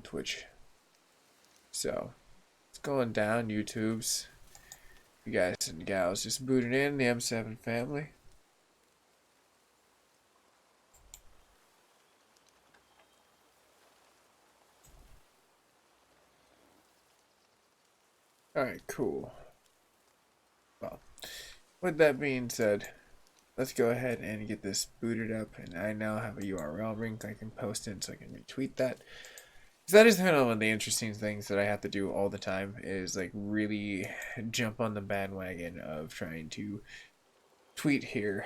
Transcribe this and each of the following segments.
Twitch. So it's going down. YouTube's. You guys and gals just booted in the M7 family. Alright, cool. Well, with that being said, let's go ahead and get this booted up. And I now have a URL link I can post in so I can retweet that. So that is kind of one of the interesting things that I have to do all the time is like really jump on the bandwagon of trying to tweet here,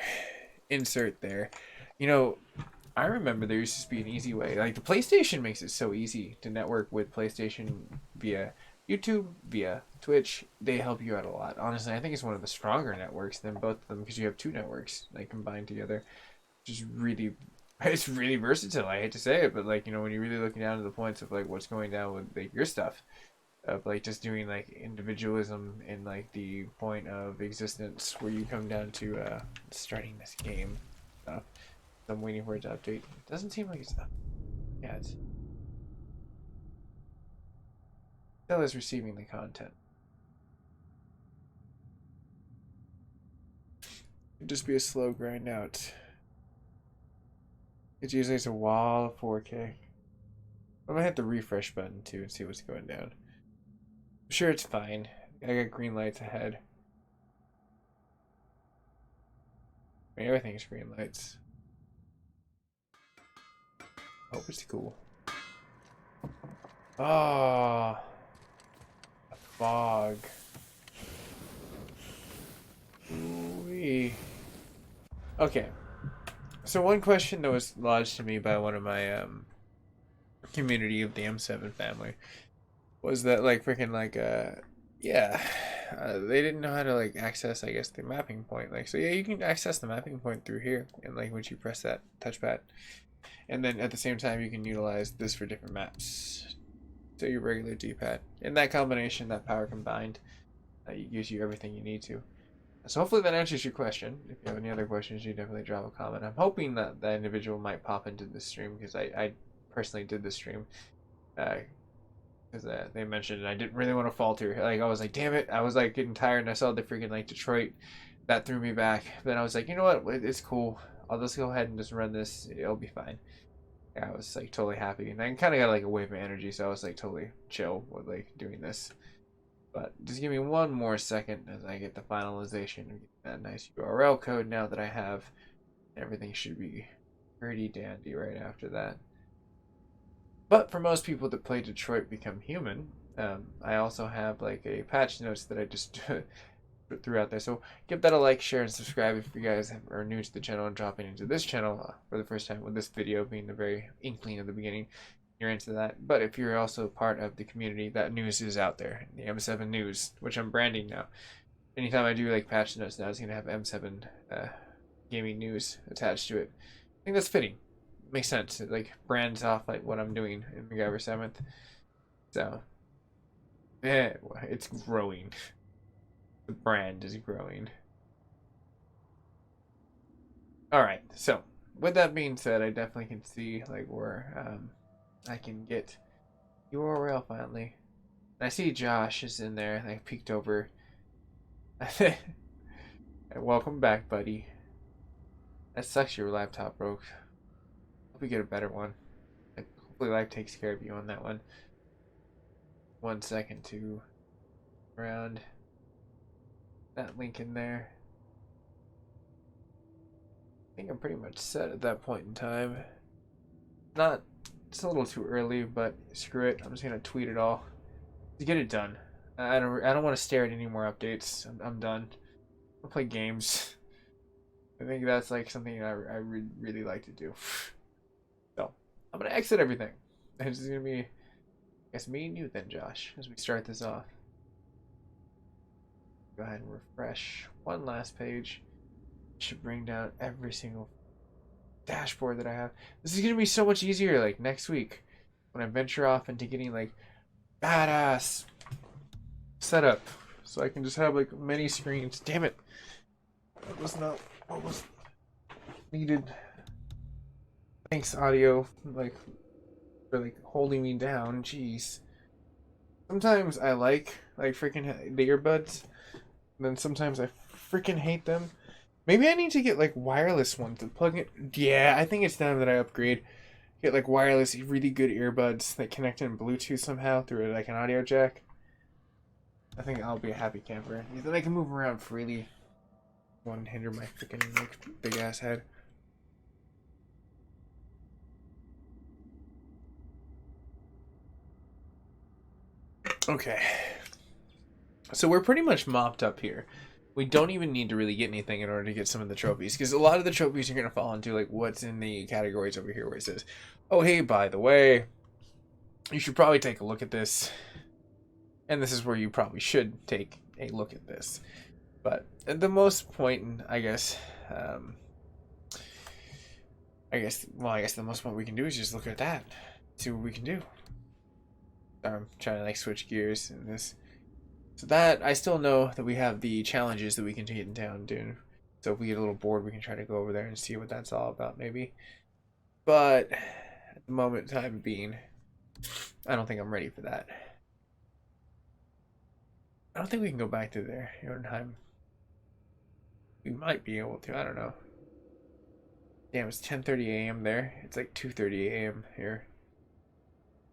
insert there. You know, I remember there used to be an easy way. Like the PlayStation makes it so easy to network with PlayStation via YouTube, via Twitch. They help you out a lot. Honestly, I think it's one of the stronger networks than both of them because you have two networks like combined together. Just really, it's really versatile. I hate to say it, but like when you're really looking down to the points of like what's going down with like your stuff, of like just doing like individualism and like the point of existence where you come down to starting this game stuff. I'm waiting for it to update. It doesn't seem like it's up. Yeah, it's still is receiving the content. It'd just be a slow grind out. It usually is a wall of 4K. I'm gonna hit the refresh button too and see what's going down. I'm sure it's fine. I got green lights ahead. I mean, everything's green lights. Hope it's cool. Oh, a fog. Ooh-wee. Okay. So one question that was lodged to me by one of my community of the M7 family was that like freaking like yeah, they didn't know how to like access, I guess, the mapping point. Like, so yeah, you can access the mapping point through here, and like once you press that touchpad, and then at the same time you can utilize this for different maps. So your regular D-pad, and that combination, that power combined, gives you everything you need to. So hopefully that answers your question. If you have any other questions, you definitely drop a comment. I'm hoping that that individual might pop into the stream because I personally did the stream. Because they mentioned it. I didn't really want to falter. Like I was like, damn it. I was like getting tired and I saw the freaking like Detroit. That threw me back. Then I was like, you know what? It's cool. I'll just go ahead and just run this. It'll be fine. Yeah, I was like totally happy. And I kind of got like a wave of energy. So I was like totally chill with like doing this. But just give me one more second as I get the finalization and get that nice URL code now that I have. Everything should be pretty dandy right after that. But for most people that play Detroit Become Human, I also have like a patch notes that I just threw out there. So give that a like, share, and subscribe if you guys are new to the channel and dropping into this channel for the first time, with this video being the very inkling of the beginning. You're into that. But if you're also part of the community, that news is out there. The M7 news, which I'm branding now. Anytime I do like patch notes now, it's gonna have M7 gaming news attached to it. I think that's fitting. Makes sense. It like brands off like what I'm doing in Macgyver7th. So yeah, it's growing. The brand is growing. Alright, so with that being said, I definitely can see like where I can get URL finally. And I see Josh is in there, and I peeked over. Welcome back, buddy. That sucks your laptop broke. Hope we get a better one. Like, hopefully life takes care of you on that one. 1 second to around that link in there. I think I'm pretty much set at that point in time. Not, it's a little too early, but screw it. I'm just gonna tweet it all to get it done. I don't want to stare at any more updates. I'm done. I'll play games. I think that's like something I really like to do. So I'm gonna exit everything. It's just gonna be, I guess, me and you then, Josh, as we start this off. Go ahead and refresh one last page. Should bring down every single dashboard that I have. This is gonna be so much easier like next week when I venture off into getting like badass setup, so I can just have like many screens. Damn it, that was not what was needed. Thanks, audio, like for like holding me down. Jeez. Sometimes I like freaking the earbuds, and then sometimes I freaking hate them. Maybe I need to get like wireless ones to plug in. Yeah, I think it's time that I upgrade. Get like wireless, really good earbuds that connect in Bluetooth somehow through like an audio jack. I think I'll be a happy camper. Then I can move around freely. Won't hinder my freaking like big ass head. Okay. So we're pretty much mopped up here. We don't even need to really get anything in order to get some of the trophies, because a lot of the trophies are going to fall into like what's in the categories over here where it says, oh hey, by the way, you should probably take a look at this. And this is where you probably should take a look at this. But at the most point, I guess the most point we can do is just look at that. See what we can do. I'm trying to like switch gears in this. So that, I still know that we have the challenges that we can take down, dude. So if we get a little bored, we can try to go over there and see what that's all about, maybe. But at the moment time being, I don't think I'm ready for that. I don't think we can go back to there in time. We might be able to, I don't know. Damn, it's 10:30 a.m. there. It's like 2:30 a.m. here.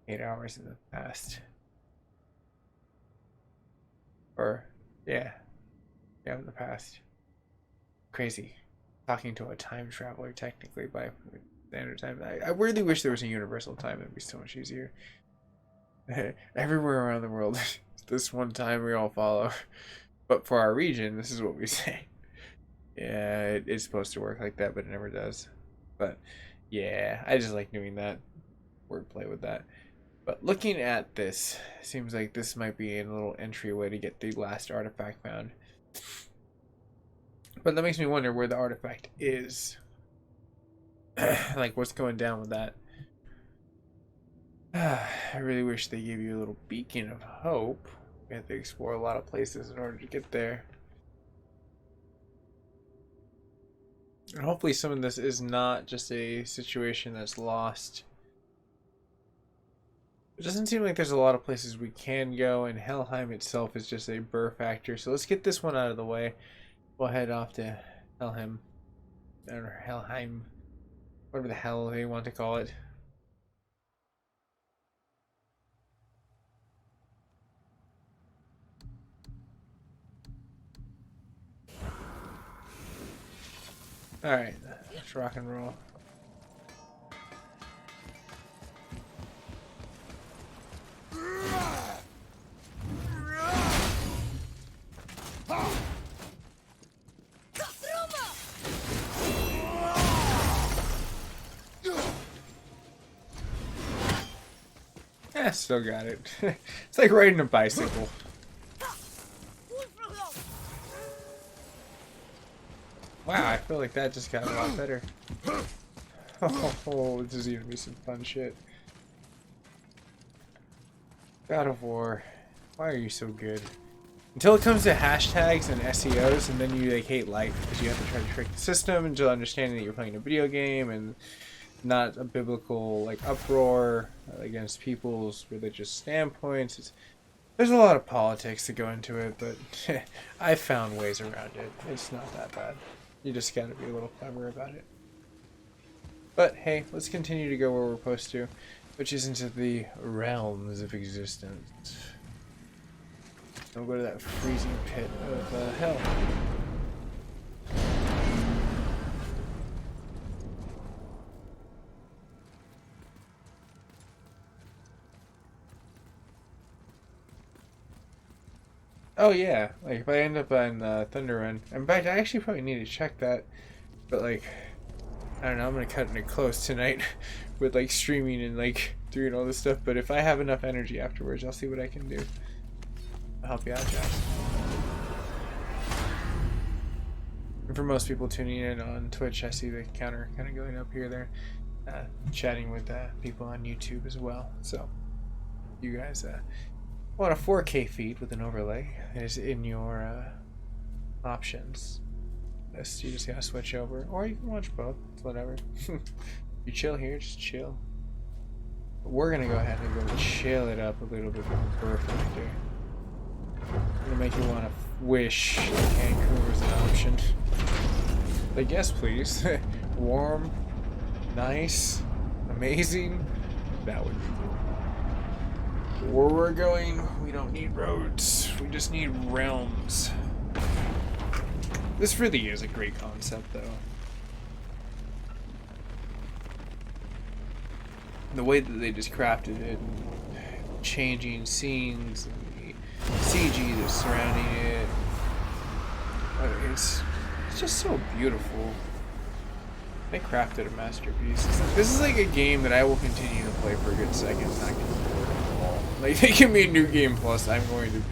8 hours in the past. Or, yeah, in the past. Crazy. Talking to a time traveler, technically, by standard time. I really wish there was a universal time. It'd be so much easier. Everywhere around the world, this one time we all follow. But for our region, this is what we say. Yeah, it's supposed to work like that, but it never does. But, yeah, I just like doing that. Wordplay with that. But looking at this, seems like this might be a little entryway to get the last artifact found. But that makes me wonder where the artifact is. Like, what's going down with that? I really wish they gave you a little beacon of hope. We have to explore a lot of places in order to get there. And hopefully some of this is not just a situation that's lost. It doesn't seem like there's a lot of places we can go, and Helheim itself is just a burr factor. So let's get this one out of the way. We'll head off to Helheim. Or Helheim. Whatever the hell they want to call it. Alright, let's rock and roll. Yeah, still got it. It's like riding a bicycle. Wow, I feel like that just got a lot better. Oh, this is gonna be some fun shit. God of War, why are you so good? Until it comes to hashtags and SEOs, and then you like hate life because you have to try to trick the system into understanding that you're playing a video game and not a biblical like uproar against people's religious standpoints. There's a lot of politics that go into it, but I found ways around it. It's not that bad. You just gotta be a little clever about it. But hey, let's continue to go where we're supposed to, which is into the realms of existence. We'll go to that freezing pit of hell. Oh yeah, like if I end up on Thunder Run, in fact I actually probably need to check that, but like, I don't know, I'm gonna cut it close tonight with like streaming and like doing all this stuff, but if I have enough energy afterwards, I'll see what I can do. I'll help you out, Josh. And for most people tuning in on Twitch, I see the counter kind of going up here there, chatting with people on YouTube as well, so you guys want a 4K feed with an overlay is in your options. This you just gotta switch over, or you can watch both. It's whatever. You chill here, just chill. But we're gonna go ahead and go chill it up a little bit more. Perfect here. Gonna make you want to wish Cancun was an option. Like, yes, please. Warm, nice, amazing. That would be cool. Where we're going, we don't need roads. We just need realms. This really is a great concept, though. The way that they just crafted it, and changing scenes, and the CG that's surrounding it, it's just so beautiful. They crafted a masterpiece. This is like a game that I will continue to play for a good second. Not getting bored at all. Like, they give me a new game plus, I'm going to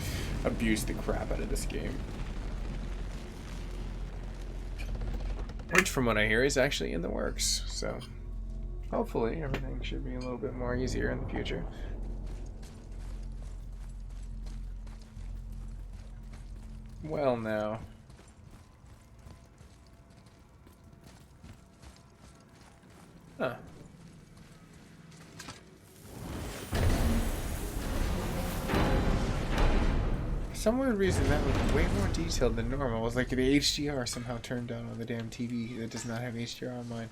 abuse the crap out of this game. Which, from what I hear, is actually in the works. So, hopefully, everything should be a little bit more easier in the future. Well, now. Huh. For some weird reason, that was way more detailed than normal. It was like the HDR somehow turned down on the damn TV that does not have HDR on mine.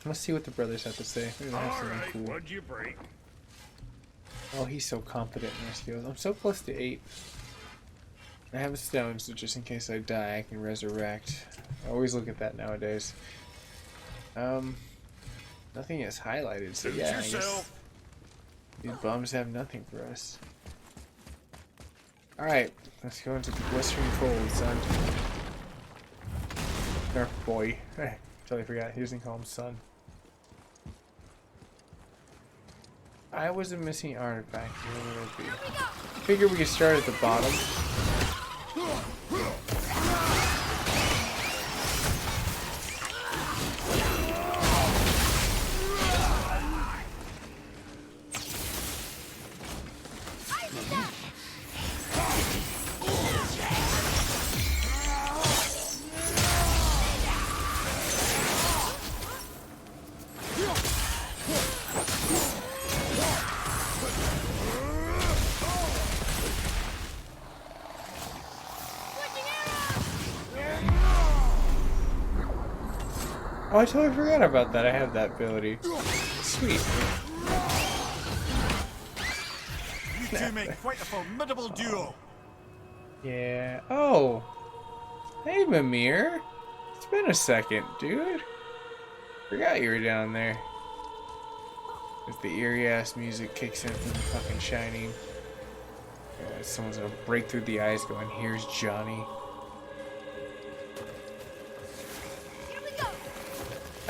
Let's see what the brothers have to say. Maybe they'll have something cool. What'd you break? Oh, he's so confident in their skills. I'm so close to 8. I have a stone, so just in case I die, I can resurrect. I always look at that nowadays. Nothing is highlighted, so yeah, I guess these bums have nothing for us. Alright, let's go into the blistering cold, son. Or boy. Totally forgot, he doesn't call him son. I was a missing artifact. Where would it be? I figured we could start at the bottom. Oh, I totally forgot about that. I have that ability. Sweet. You two make quite a formidable duo. Yeah. Oh. Hey, Mimir. It's been a second, dude. Forgot you were down there. As the eerie ass music kicks in from the fucking Shining. Someone's gonna break through the ice going, "Here's Johnny."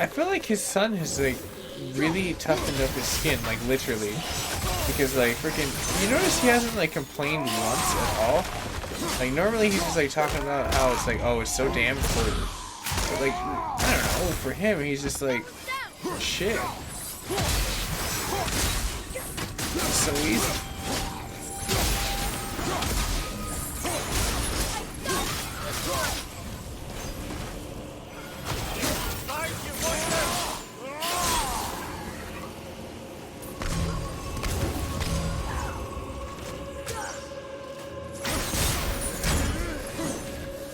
I feel like his son has like really toughened up his skin, like literally, because like freaking, you notice he hasn't like complained once at all. Like normally he's just like talking about how it's like, oh, it's so damn cold. But like, I don't know, for him he's just like, shit, it's so easy.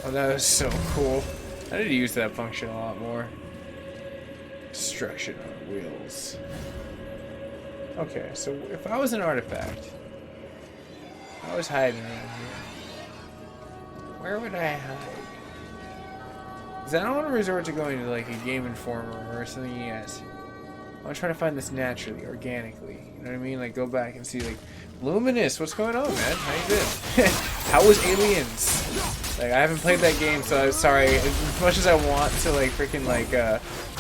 Oh, that was so cool. I need to use that function a lot more. Destruction on wheels. Okay, so if I was an artifact, I was hiding around here. Where would I hide? Because I don't want to resort to going to like a Game Informer or something yet. I want to try to find this naturally, organically. You know what I mean? Like go back and see like, Luminous, what's going on, man? How you been? How was Aliens? Like, I haven't played that game, so I'm sorry. As much as I want to, like, freaking, like,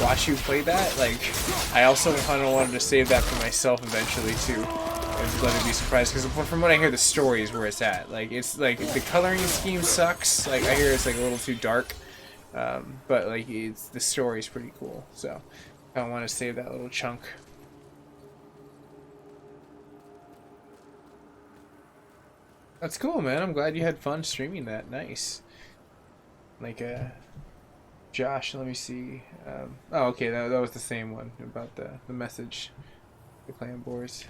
watch you play that, like, I also kind of wanted to save that for myself eventually, too. And let me be surprised, because from what I hear, the story is where it's at. Like, it's, like, the coloring scheme sucks. Like, I hear it's, like, a little too dark. But, like, the story's pretty cool. So, I don't want to save that little chunk. That's cool, man. I'm glad you had fun streaming that. Nice. Like, Josh, let me see. Oh, okay, that was the same one about the message. The clan boars.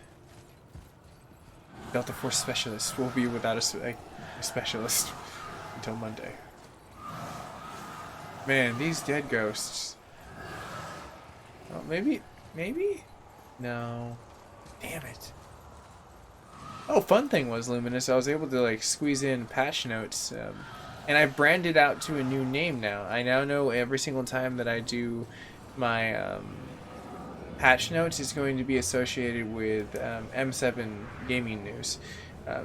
Delta Force specialist will be without a specialist until Monday. Man, these dead ghosts. Oh, maybe? No. Damn it. Oh, fun thing was, Luminous, I was able to like squeeze in patch notes, and I branded out to a new name now. I now know every single time that I do my patch notes is going to be associated with M7 gaming news.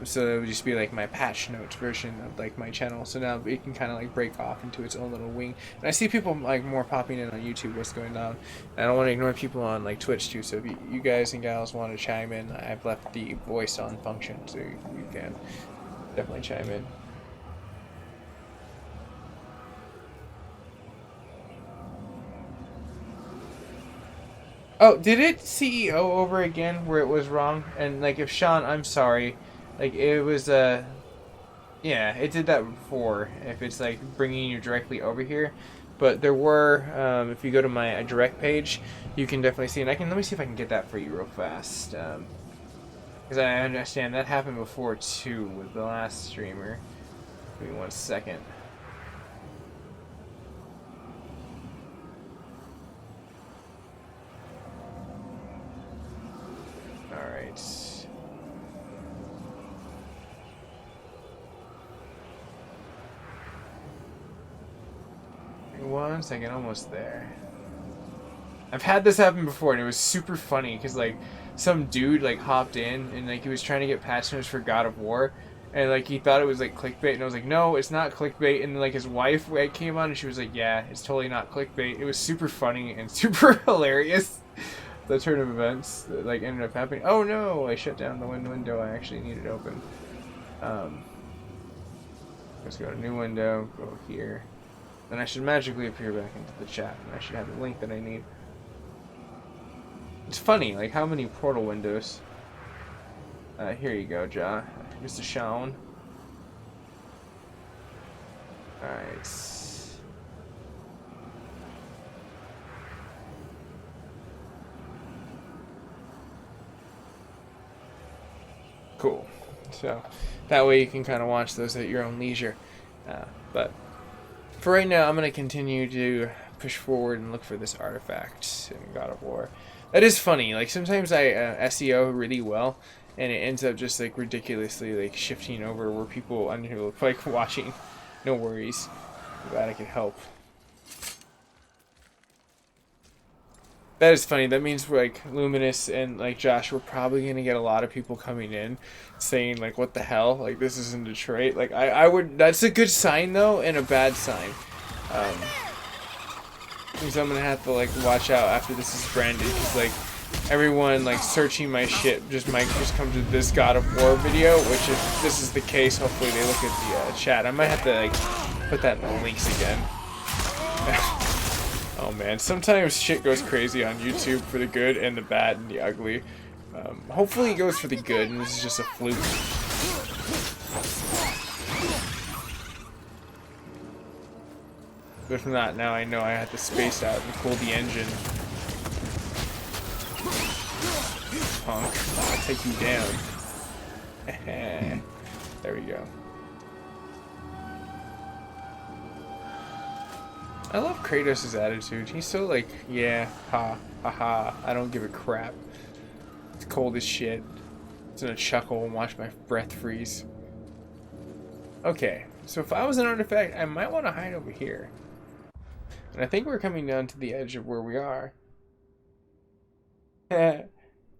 So it would just be like my patch notes version of like my channel. So now it can kind of like break off into its own little wing. And I see people like more popping in on YouTube. What's going on? And I don't want to ignore people on like Twitch too. So if you guys and gals want to chime in, I've left the voice on function, so you can definitely chime in. Oh, did it CEO over again where it was wrong? And like, if Sean, I'm sorry. Like, it was, yeah, it did that before. If it's like bringing you directly over here. But there were, if you go to my direct page, you can definitely see, and let me see if I can get that for you real fast. Because I understand that happened before too with the last streamer. Give me 1 second. Alright. 1 second, almost there. I've had this happen before, and it was super funny because like some dude like hopped in and like he was trying to get patch notes for God of War, and like he thought it was like clickbait, and I was like, no, it's not clickbait. And then, like his wife came on and she was like, yeah, it's totally not clickbait. It was super funny and super hilarious. The turn of events that like ended up happening. Oh no, I shut down the window I actually needed open. Let's go to new window, go here. Then I should magically appear back into the chat, and I should have the link that I need. It's funny, like how many portal windows. Here you go, Ja. Mr. Sean. Alright. Cool. So that way you can kind of watch those at your own leisure. But for right now, I'm going to continue to push forward and look for this artifact in God of War. That is funny. Like sometimes I SEO really well, and it ends up just like ridiculously like shifting over where people under like watching. No worries. I'm glad I could help. That is funny. That means we're like Luminous and like Josh, we're probably gonna get a lot of people coming in saying like, what the hell? Like this is in Detroit. Like I would, that's a good sign though, and a bad sign. Because I'm gonna have to like watch out after this is branded, because like everyone like searching my shit just might just come to this God of War video, which if this is the case, hopefully they look at the chat. I might have to like put that in the links again. Oh man, sometimes shit goes crazy on YouTube for the good and the bad and the ugly. Hopefully it goes for the good and this is just a fluke. But if not, now I know I have to space out and cool the engine. Punk, I'll take you down. There we go. I love Kratos' attitude. He's so like, yeah, ha, ha, I don't give a crap. It's cold as shit. It's gonna chuckle and watch my breath freeze. Okay, so if I was an artifact, I might want to hide over here. And I think we're coming down to the edge of where we are.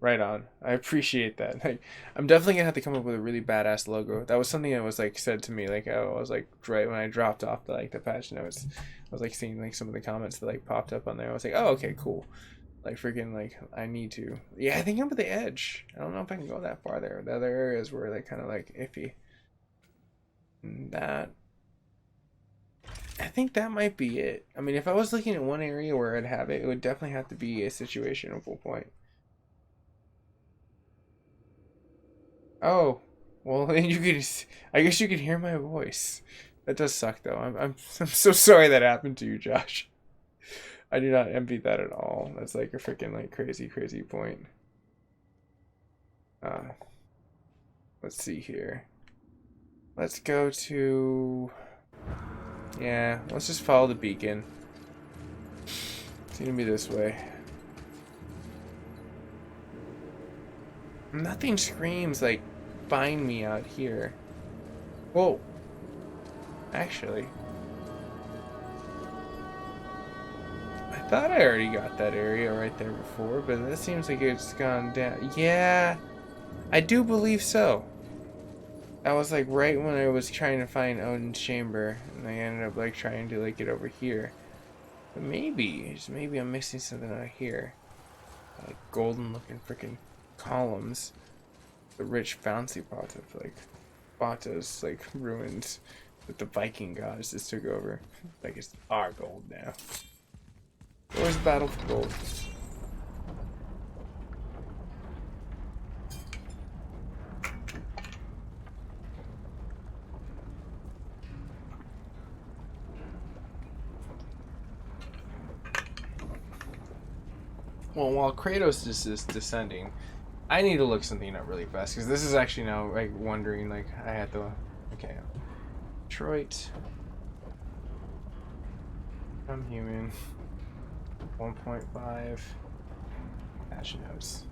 Right on. I appreciate that. Like, I'm definitely gonna have to come up with a really badass logo. That was something that was like said to me. Like, I was like right when I dropped off the like the patch notes, I was like seeing like some of the comments that like popped up on there. I was like, oh, okay, cool. Like freaking like I need to. Yeah, I think I'm at the edge. I don't know if I can go that far there. The other areas were like kind of like iffy. And that. I think that might be it. I mean, if I was looking at one area where I'd have it, it would definitely have to be a situation of full point. Oh, well then you could. I guess you could hear my voice. That does suck though. I'm so sorry that happened to you, Josh. I do not envy that at all. That's like a freaking like crazy point. Uh, let's see here. Let's go to... Yeah, let's just follow the beacon. It's gonna be this way. Nothing screams like, find me out here. Whoa. Actually. I thought I already got that area right there before, but that seems like it's gone down. Yeah, I do believe so. I was like right when I was trying to find Odin's chamber, and I ended up like trying to like get over here. But maybe, just maybe I'm missing something out here. Like golden looking freaking columns. The rich fancy Bata's like ruins that the Viking gods just took over. Like it's our gold now. Where's the battle for gold? Well, while Kratos is descending, I need to look something up really fast because this is actually now like wondering like I had to. Okay, Detroit. I'm human. 1.5. Patch notes.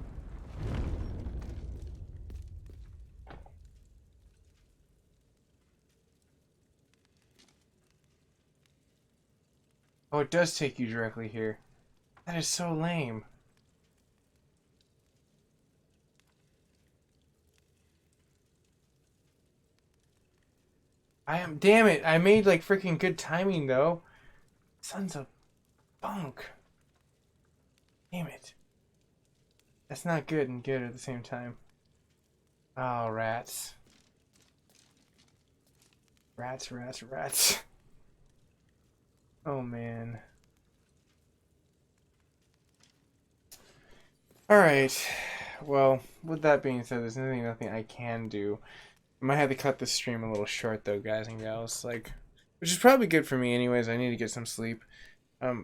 Oh, it does take you directly here. That is so lame. Damn it, I made like freaking good timing though. Sons of bunk. Damn it. That's not good and good at the same time. Oh, rats. Rats, rats, rats. Oh, man. Alright. Well, with that being said, there's nothing I can do. I might have to cut this stream a little short, though, guys and gals. Like, which is probably good for me anyways. I need to get some sleep.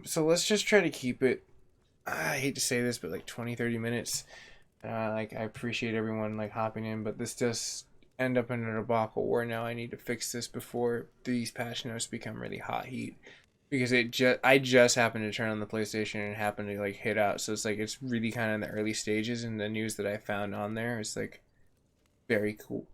So let's just try to keep it, I hate to say this, but like 20-30 minutes. Like, I appreciate everyone, like, hopping in, but this does end up in a debacle where now I need to fix this before these patch notes become really hot heat. Because I just happened to turn on the PlayStation and it happened to, like, hit out. So it's, like, it's really kind of in the early stages, and the news that I found on there is, like, very cool.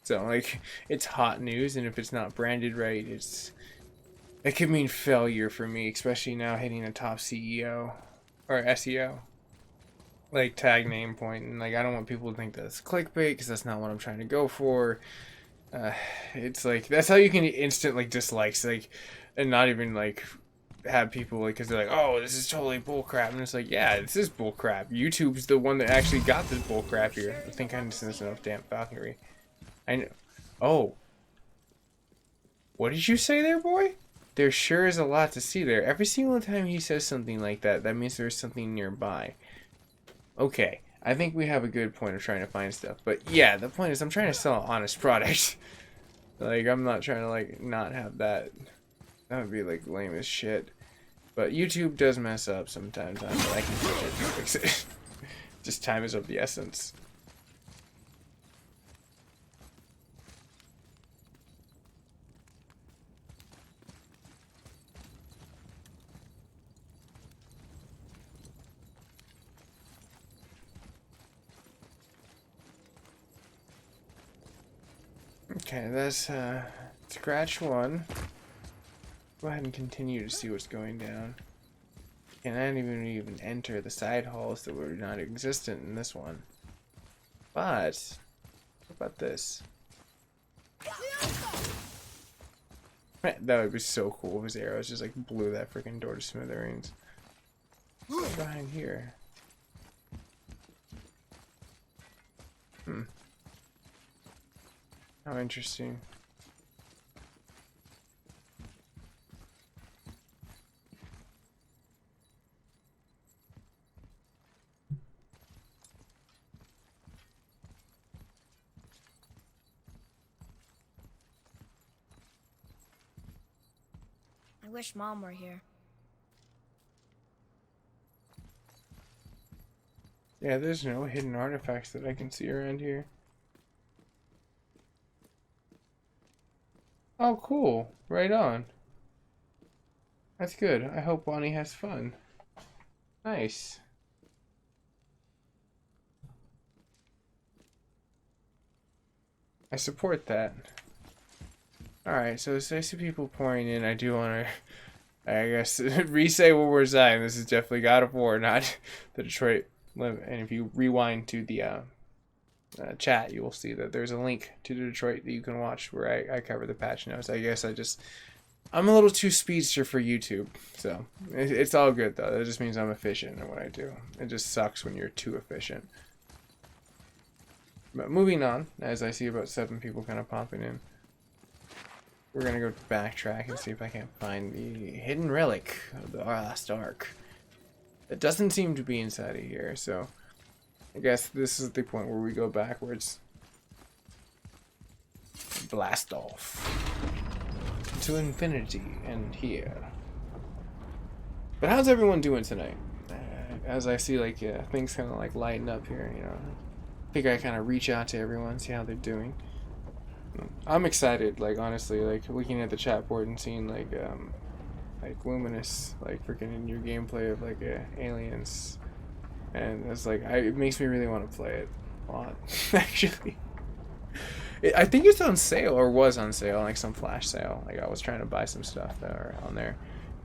So, like, it's hot news, and if it's not branded right, it could mean failure for me, especially now hitting a top CEO or SEO like tag name point, and like I don't want people to think that's clickbait because that's not what I'm trying to go for. It's like that's how you can instant like dislikes, like, and not even like have people like because they're like, oh, this is totally bullcrap, and it's like, yeah, this is bullcrap. YouTube's the one that actually got this bullcrap here. I think I understand enough damn falconry. I know. Oh, what did you say there, boy? There sure is a lot to see there. Every single time he says something like that, that means there's something nearby. Okay, I think we have a good point of trying to find stuff. But yeah, the point is I'm trying to sell an honest product. Like, I'm not trying to, like, not have that. That would be, like, lame as shit. But YouTube does mess up sometimes. But I can fix it. Just time is of the essence. Okay, that's scratch one. Go ahead and continue to see what's going down. And I didn't even enter the side halls that were not existent in this one. But what about this? That would be so cool if his arrows just like blew that freaking door to smithereens. What's behind here? How interesting. I wish Mom were here. Yeah, there's no hidden artifacts that I can see around here. Oh, cool. Right on. That's good. I hope Bonnie has fun. Nice. I support that. Alright, so as I see people pouring in, I do want to, I guess, re-say what we're saying. This is definitely God of War, not the Detroit Limit. And if you rewind to the chat, you will see that there's a link to the Detroit that you can watch where I cover the patch notes. I guess I'm a little too speedster for YouTube, so it's all good though. That just means I'm efficient in what I do. It just sucks when you're too efficient. But moving on, as I see about 7 people kind of popping in, we're gonna go backtrack and see if I can find the hidden relic of the last ark. It doesn't seem to be inside of here, so I guess this is the point where we go backwards. Blast off to infinity and here. But how's everyone doing tonight? As I see like things kind of like lighten up here, you know. I think I kind of reach out to everyone, see how they're doing. I'm excited, like honestly, like looking at the chat board and seeing like Luminous like freaking in your gameplay of like aliens, and it's like it makes me really want to play it a lot. Actually, I think it's on sale or was on sale, like some flash sale. Like I was trying to buy some stuff that are on there.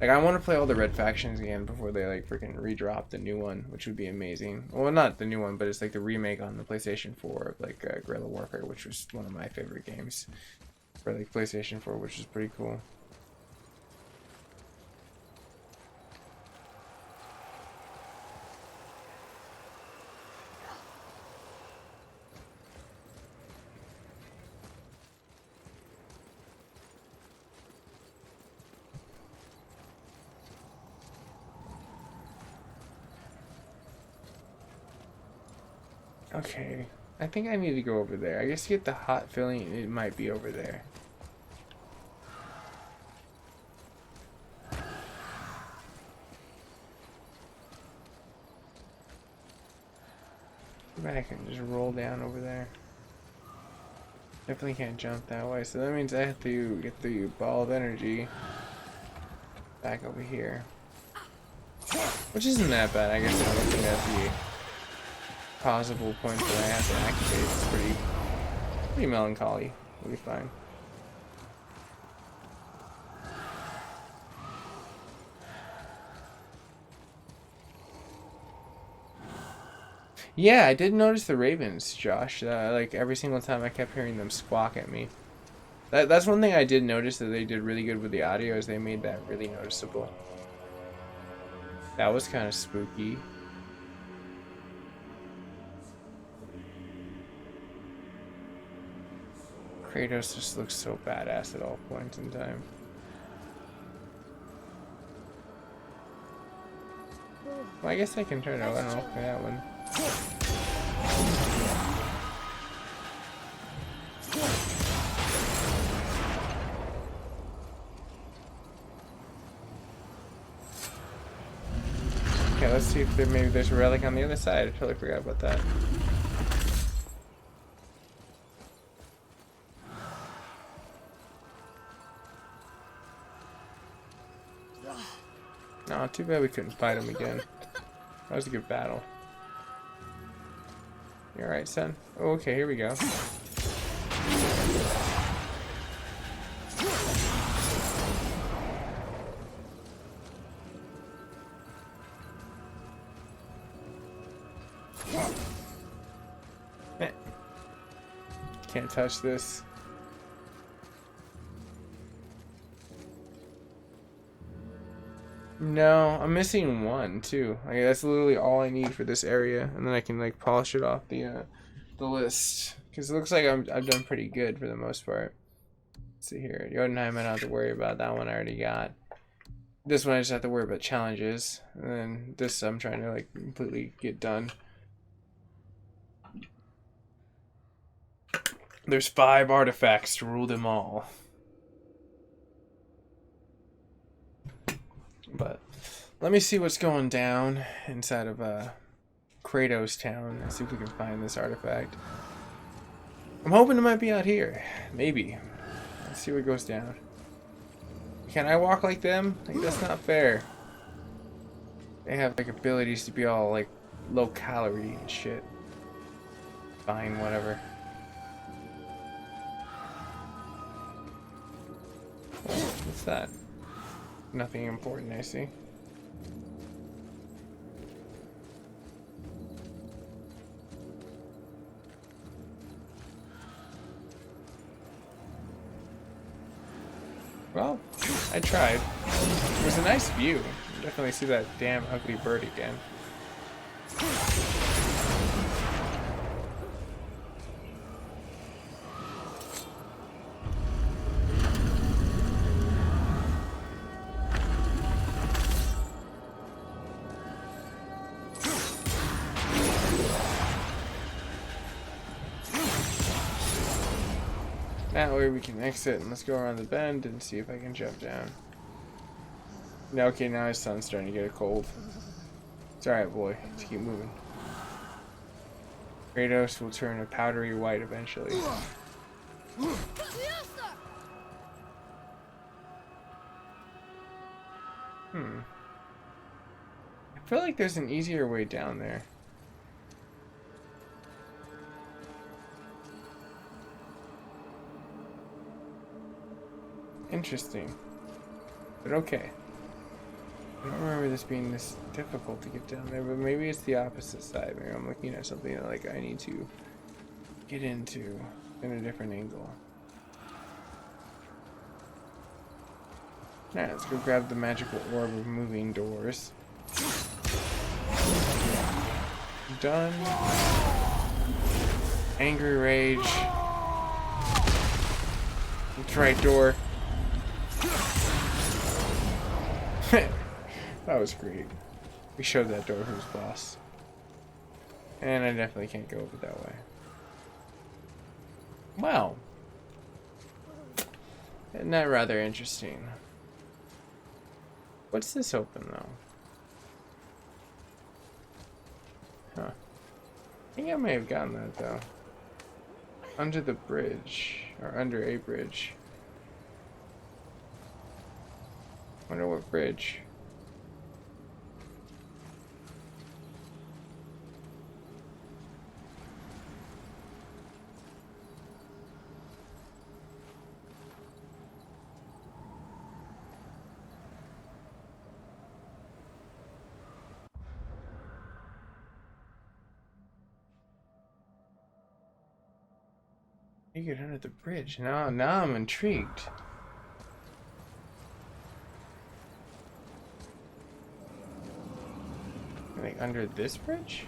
Like I want to play all the red factions again before they like freaking redrop the new one, which would be amazing. Well, not the new one, but it's like the remake on the PlayStation 4 of like Guerrilla Warfare, which was one of my favorite games for like PlayStation 4, which is pretty cool. Okay, I think I need to go over there. I guess to get the hot filling, it might be over there. Maybe I can just roll down over there. Definitely can't jump that way, so that means I have to get the ball of energy back over here. Which isn't that bad, I guess. I'm looking at the possible points that I have to activate. It's pretty melancholy. We'll be fine. Yeah, I did notice the ravens, Josh. Like every single time I kept hearing them squawk at me. That's one thing I did notice that they did really good with the audio, is they made that really noticeable. That was kind of spooky. Kratos just looks so badass at all points in time. Well, I guess I can turn it. I don't know for that one. Okay, let's see if maybe there's a relic on the other side. I totally forgot about that. Oh, too bad we couldn't fight him again. That was a good battle. You alright, son? Oh, okay, here we go. Can't touch this. No, I'm missing one too. Like, that's literally all I need for this area, and then I can like polish it off the list. Because it looks like I've done pretty good for the most part. Let's see here, Jotunheim I don't have to worry about. That one I already got. This one I just have to worry about challenges, and then this I'm trying to like completely get done. There's 5 artifacts to rule them all. But let me see what's going down inside of Kratos town and see if we can find this artifact. I'm hoping it might be out here. Maybe. Let's see what goes down. Can I walk like them? Like, that's not fair. They have like abilities to be all like low calorie and shit. Fine, whatever. Oh, what's that? Nothing important, I see. Well, I tried. It was a nice view. Definitely see that damn ugly bird again. That way we can exit, and let's go around the bend and see if I can jump down. No, okay, now his son's starting to get a cold. It's alright, boy. Let's keep moving. Kratos will turn a powdery white eventually. I feel like there's an easier way down there. Interesting. But okay. I don't remember this being this difficult to get down there, but maybe it's the opposite side. Maybe I'm looking at something that like I need to get into in a different angle. Alright, let's go grab the magical orb of moving doors. Done. Angry rage. That's right, door. That was great. We showed that door who's boss. And I definitely can't go over that way. Wow. Isn't that rather interesting? What's this open though? Huh. I think I may have gotten that though. Under the bridge. Or under a bridge. Wonder what bridge. You get under the bridge. Now I'm intrigued. Like under this bridge?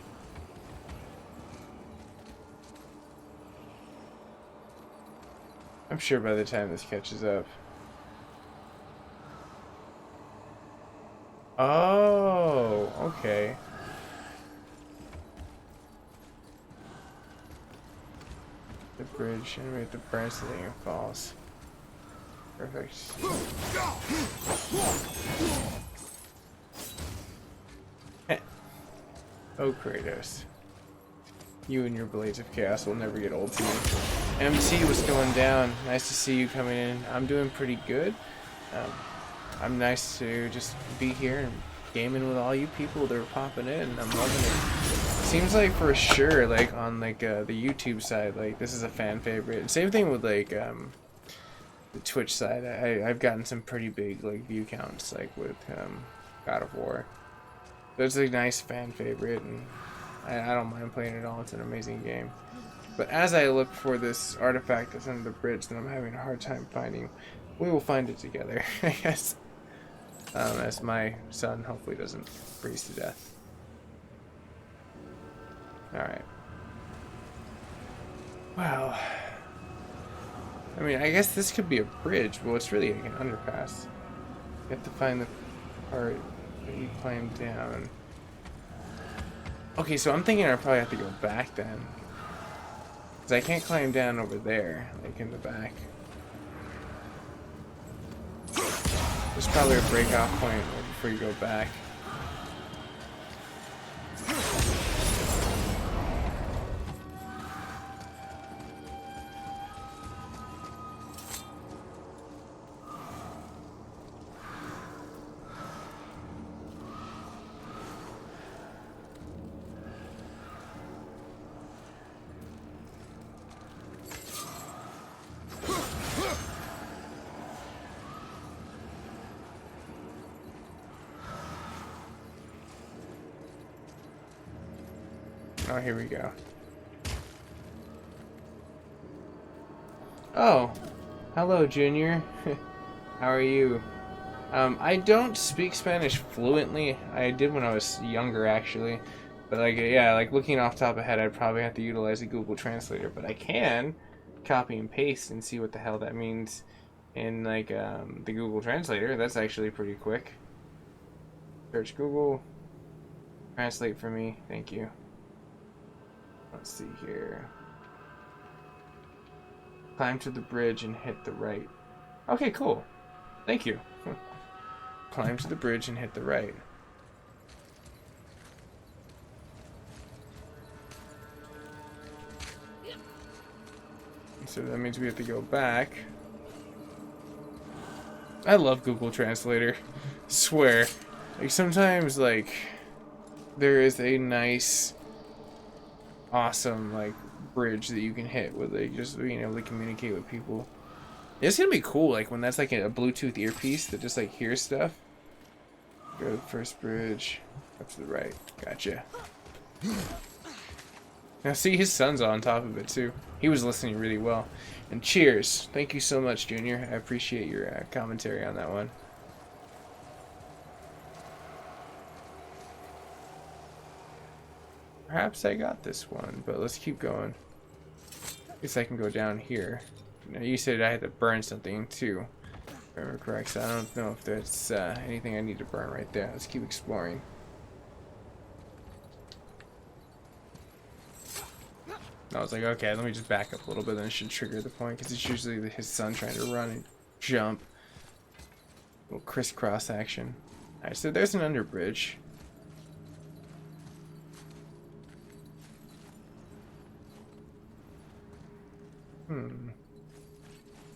I'm sure by the time this catches up. Oh, okay. The bridge, animate the price of the falls. Perfect. Oh, Kratos. You and your blades of chaos will never get old to me. MT, what's going down? Nice to see you coming in. I'm doing pretty good. I'm nice to just be here and gaming with all you people that are popping in. I'm loving it. Seems like for sure, like on like the YouTube side, like this is a fan favorite. And same thing with like the Twitch side. I've gotten some pretty big like view counts, like with God of War. So it's a nice fan favorite, and I don't mind playing it all. It's an amazing game. But as I look for this artifact that's under the bridge that I'm having a hard time finding, we will find it together, I guess. As my son hopefully doesn't freeze to death. Alright. Wow. I mean, I guess this could be a bridge. Well, it's really like an underpass. You have to find the part that you climb down. Okay, so I'm thinking I probably have to go back then. Because I can't climb down over there, like in the back. There's probably a break-off point before you go back. Oh, here we go. Oh, hello, Junior. How are you? I don't speak Spanish fluently. I did when I was younger, actually. But, like, yeah, like, looking off the top of head, I'd probably have to utilize a Google Translator. But I can copy and paste and see what the hell that means in, like, the Google Translator. That's actually pretty quick. Search Google. Translate for me. Thank you. Let's see here. Climb to the bridge and hit the right. Okay, cool. Thank you. Climb to the bridge and hit the right. So that means we have to go back. I love Google Translator. Swear. Like sometimes like there is a nice awesome like bridge that you can hit with like just being able to communicate with people. It's gonna be cool like when that's like a Bluetooth earpiece that just like hears stuff. Go to the first bridge. Up to the right. Gotcha. Now see, his son's on top of it too. He was listening really well. And cheers. Thank you so much, Junior. I appreciate your commentary on that one. Perhaps I got this one, but let's keep going. I guess I can go down here. Now, you said I had to burn something too. If I remember correct, so I don't know if there's anything I need to burn right there. Let's keep exploring. I was like, okay, let me just back up a little bit, then it should trigger the point, because it's usually his son trying to run and jump. A little crisscross action. Alright, so there's an underbridge.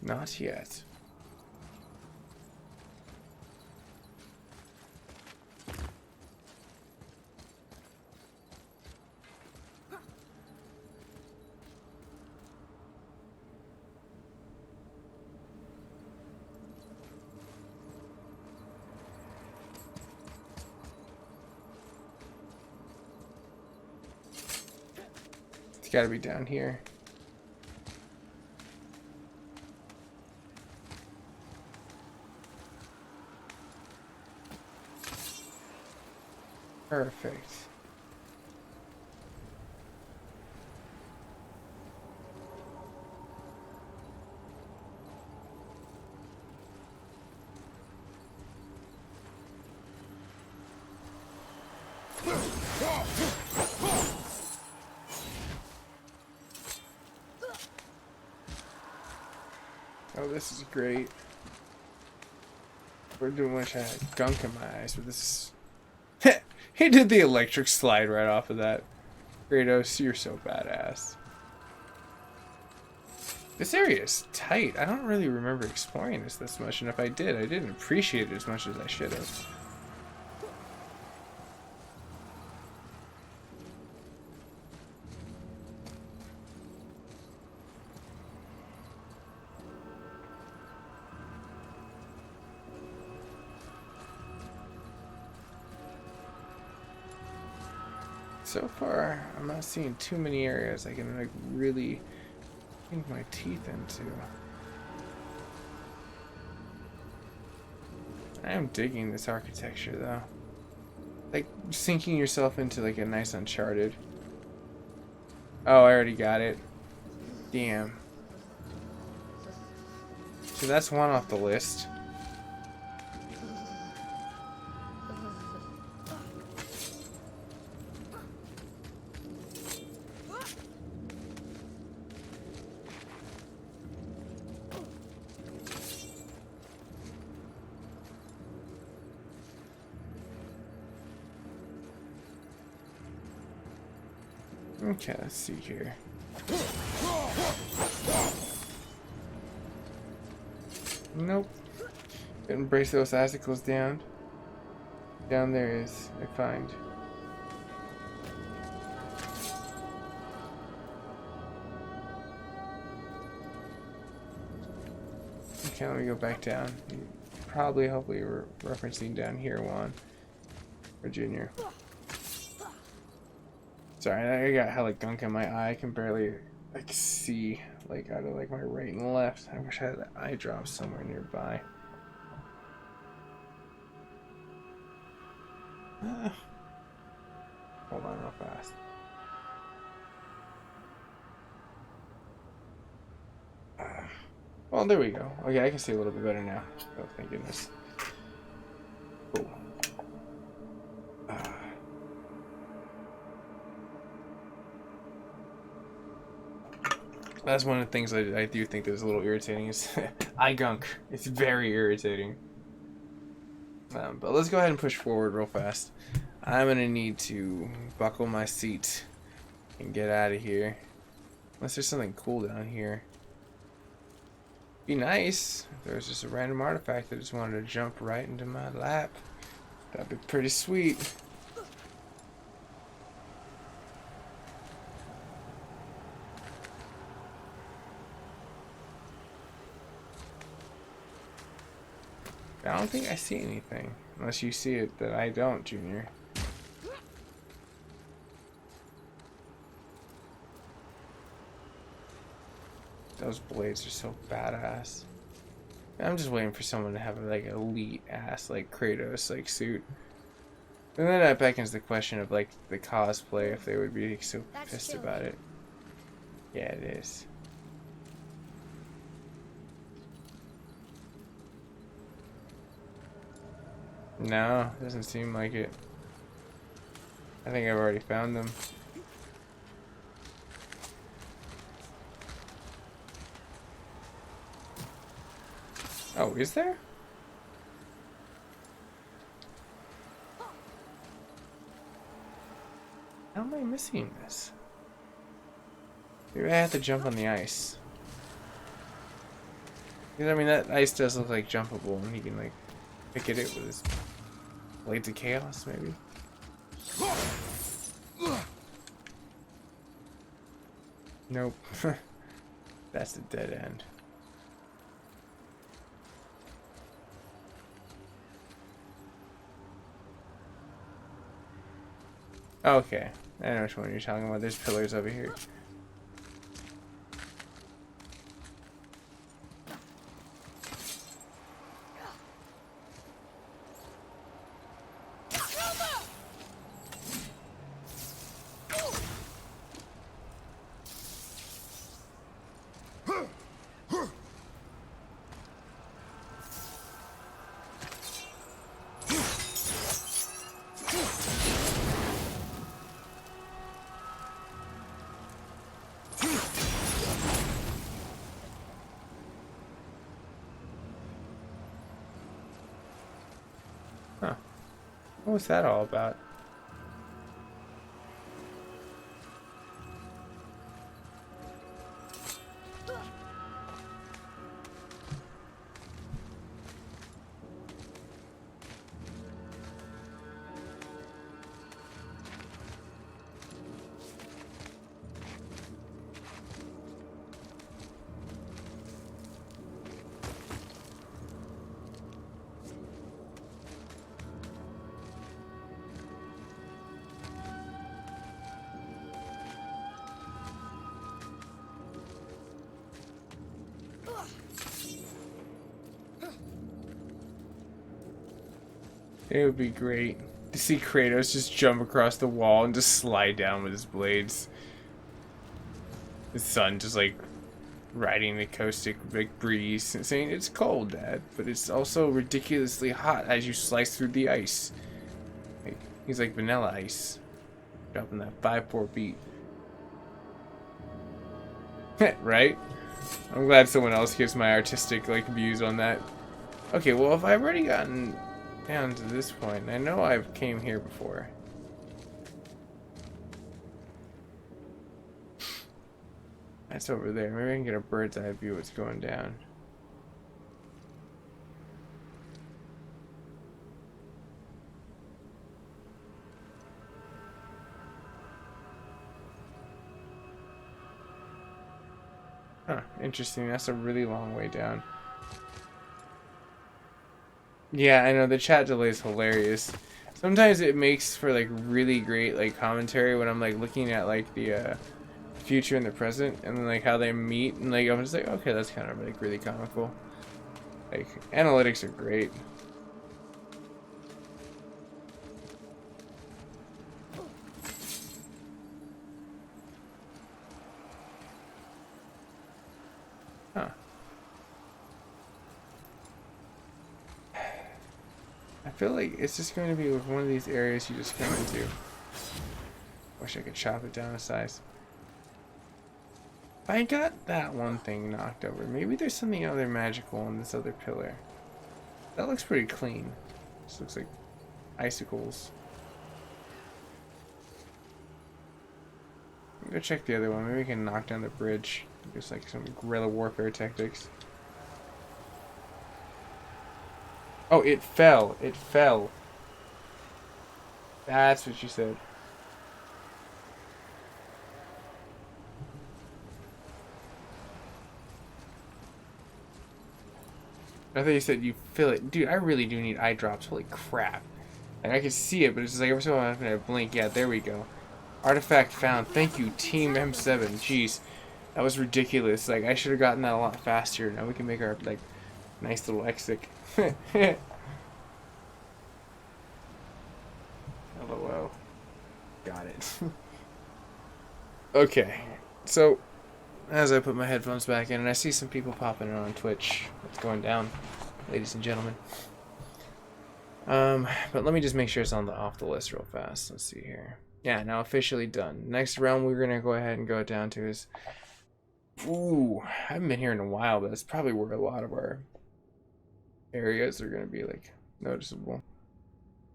Not yet. It's gotta be down here. Perfect. Oh, this is great. We're doing much. I had gunk in my eyes, but this is... He did the electric slide right off of that. Kratos, you're so badass. This area is tight. I don't really remember exploring this much, and if I did, I didn't appreciate it as much as I should have. So far, I'm not seeing too many areas I can like really sink my teeth into. I am digging this architecture though. Like sinking yourself into like a nice Uncharted. Oh, I already got it. Damn. So that's one off the list. Okay, let's see here. Nope. Didn't brace those icicles down. Down there is, I find. Okay, let me go back down. Probably, hopefully, we're referencing down here one for Junior. Sorry, I got hella gunk in my eye. I can barely like see like out of like my right and left. I wish I had an eye drop somewhere nearby. Hold on real fast. Well, there we go. Okay, I can see a little bit better now. Oh, thank goodness. Cool. That's one of the things I do think that's a little irritating is eye gunk. It's very irritating. But let's go ahead and push forward real fast. I'm gonna need to buckle my seat and get out of here. Unless there's something cool down here. Be nice if there was just a random artifact that just wanted to jump right into my lap. That'd be pretty sweet. I don't think I see anything. Unless you see it that I don't, Junior. Those blades are so badass. I'm just waiting for someone to have like an elite ass like Kratos like suit. And then that beckons the question of like the cosplay, if they would be so pissed about it. Yeah, it is. No, doesn't seem like it. I think I've already found them. Oh, is there? How am I missing this? Maybe I have to jump on the ice. Because I mean, that ice does look like jumpable, and he can like pick at it with his blades of chaos, maybe. Nope. That's the dead end. Okay, I know which one you're talking about. There's pillars over here. Huh. What was that all about? It would be great to see Kratos just jump across the wall and just slide down with his blades. His son just like riding the caustic like breeze and saying it's cold, Dad, but it's also ridiculously hot as you slice through the ice. Like, he's like Vanilla Ice, dropping that 5/4 beat. Right? I'm glad someone else gives my artistic like views on that. Okay, well if I've already gotten down to this point, I know I've came here before. That's over there. Maybe I can get a bird's eye view of what's going down. Huh, interesting. That's a really long way down. Yeah, I know, the chat delay is hilarious. Sometimes it makes for like really great like commentary when I'm like looking at like the future and the present and then like how they meet and like I'm just like, okay, that's kind of like really comical. Like analytics are great. Huh. I feel like it's just going to be with one of these areas you just come into. Wish I could chop it down to size. If I got that one thing knocked over, maybe there's something other magical in this other pillar. That looks pretty clean. This looks like icicles. Go check the other one. Maybe we can knock down the bridge. Just like some guerrilla warfare tactics. Oh, it fell. It fell. That's what you said. I thought you said you feel it. Dude, I really do need eye drops. Holy crap. Like, I can see it, but it's just like every so often I blink. Yeah, there we go. Artifact found. Thank you, Team M7. Jeez. That was ridiculous. Like, I should have gotten that a lot faster. Now we can make our, like, nice little exit. LOL. Got it. Okay. So, as I put my headphones back in, and I see some people popping in on Twitch. What's going down, ladies and gentlemen? But let me just make sure it's off the list real fast. Let's see here. Yeah, now officially done. Next realm we're gonna go ahead and go down to is... Ooh, I haven't been here in a while, but it's probably where a lot of our areas are gonna be, like, noticeable.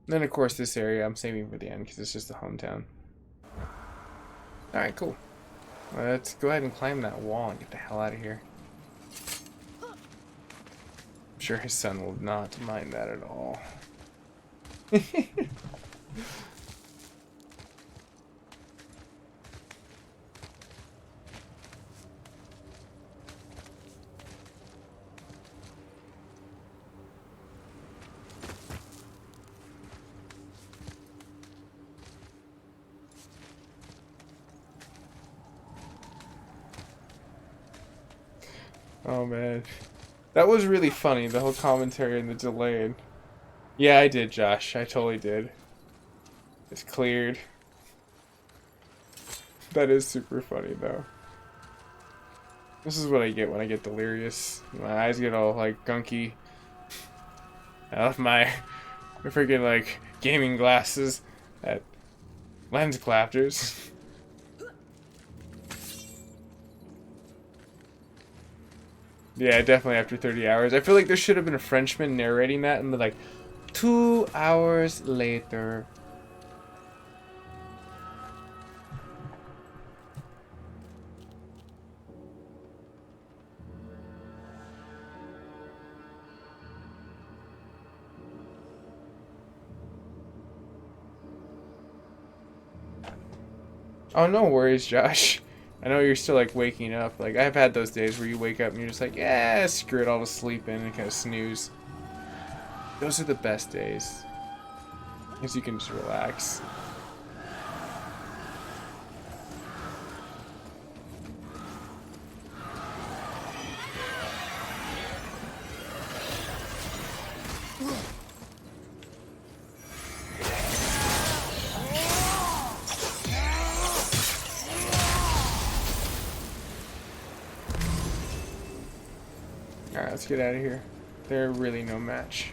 And then, of course, this area I'm saving for the end, because it's just the hometown. Alright, cool. Let's go ahead and climb that wall and get the hell out of here. I'm sure his son will not mind that at all. Oh man, that was really funny, the whole commentary and the delay. Yeah, I did, Josh. I totally did. It's cleared. That is super funny, though. This is what I get when I get delirious. My eyes get all, like, gunky. I left my freaking, like, gaming glasses at Lens Clafters. Yeah, definitely after 30 hours. I feel like there should have been a Frenchman narrating that and be like, 2 hours later. Oh, no worries, Josh. I know you're still, like, waking up. Like, I've had those days where you wake up and you're just like, yeah, screw it, I'll just sleep in and kind of snooze. Those are the best days. Because you can just relax. Alright, let's get out of here. They're really no match.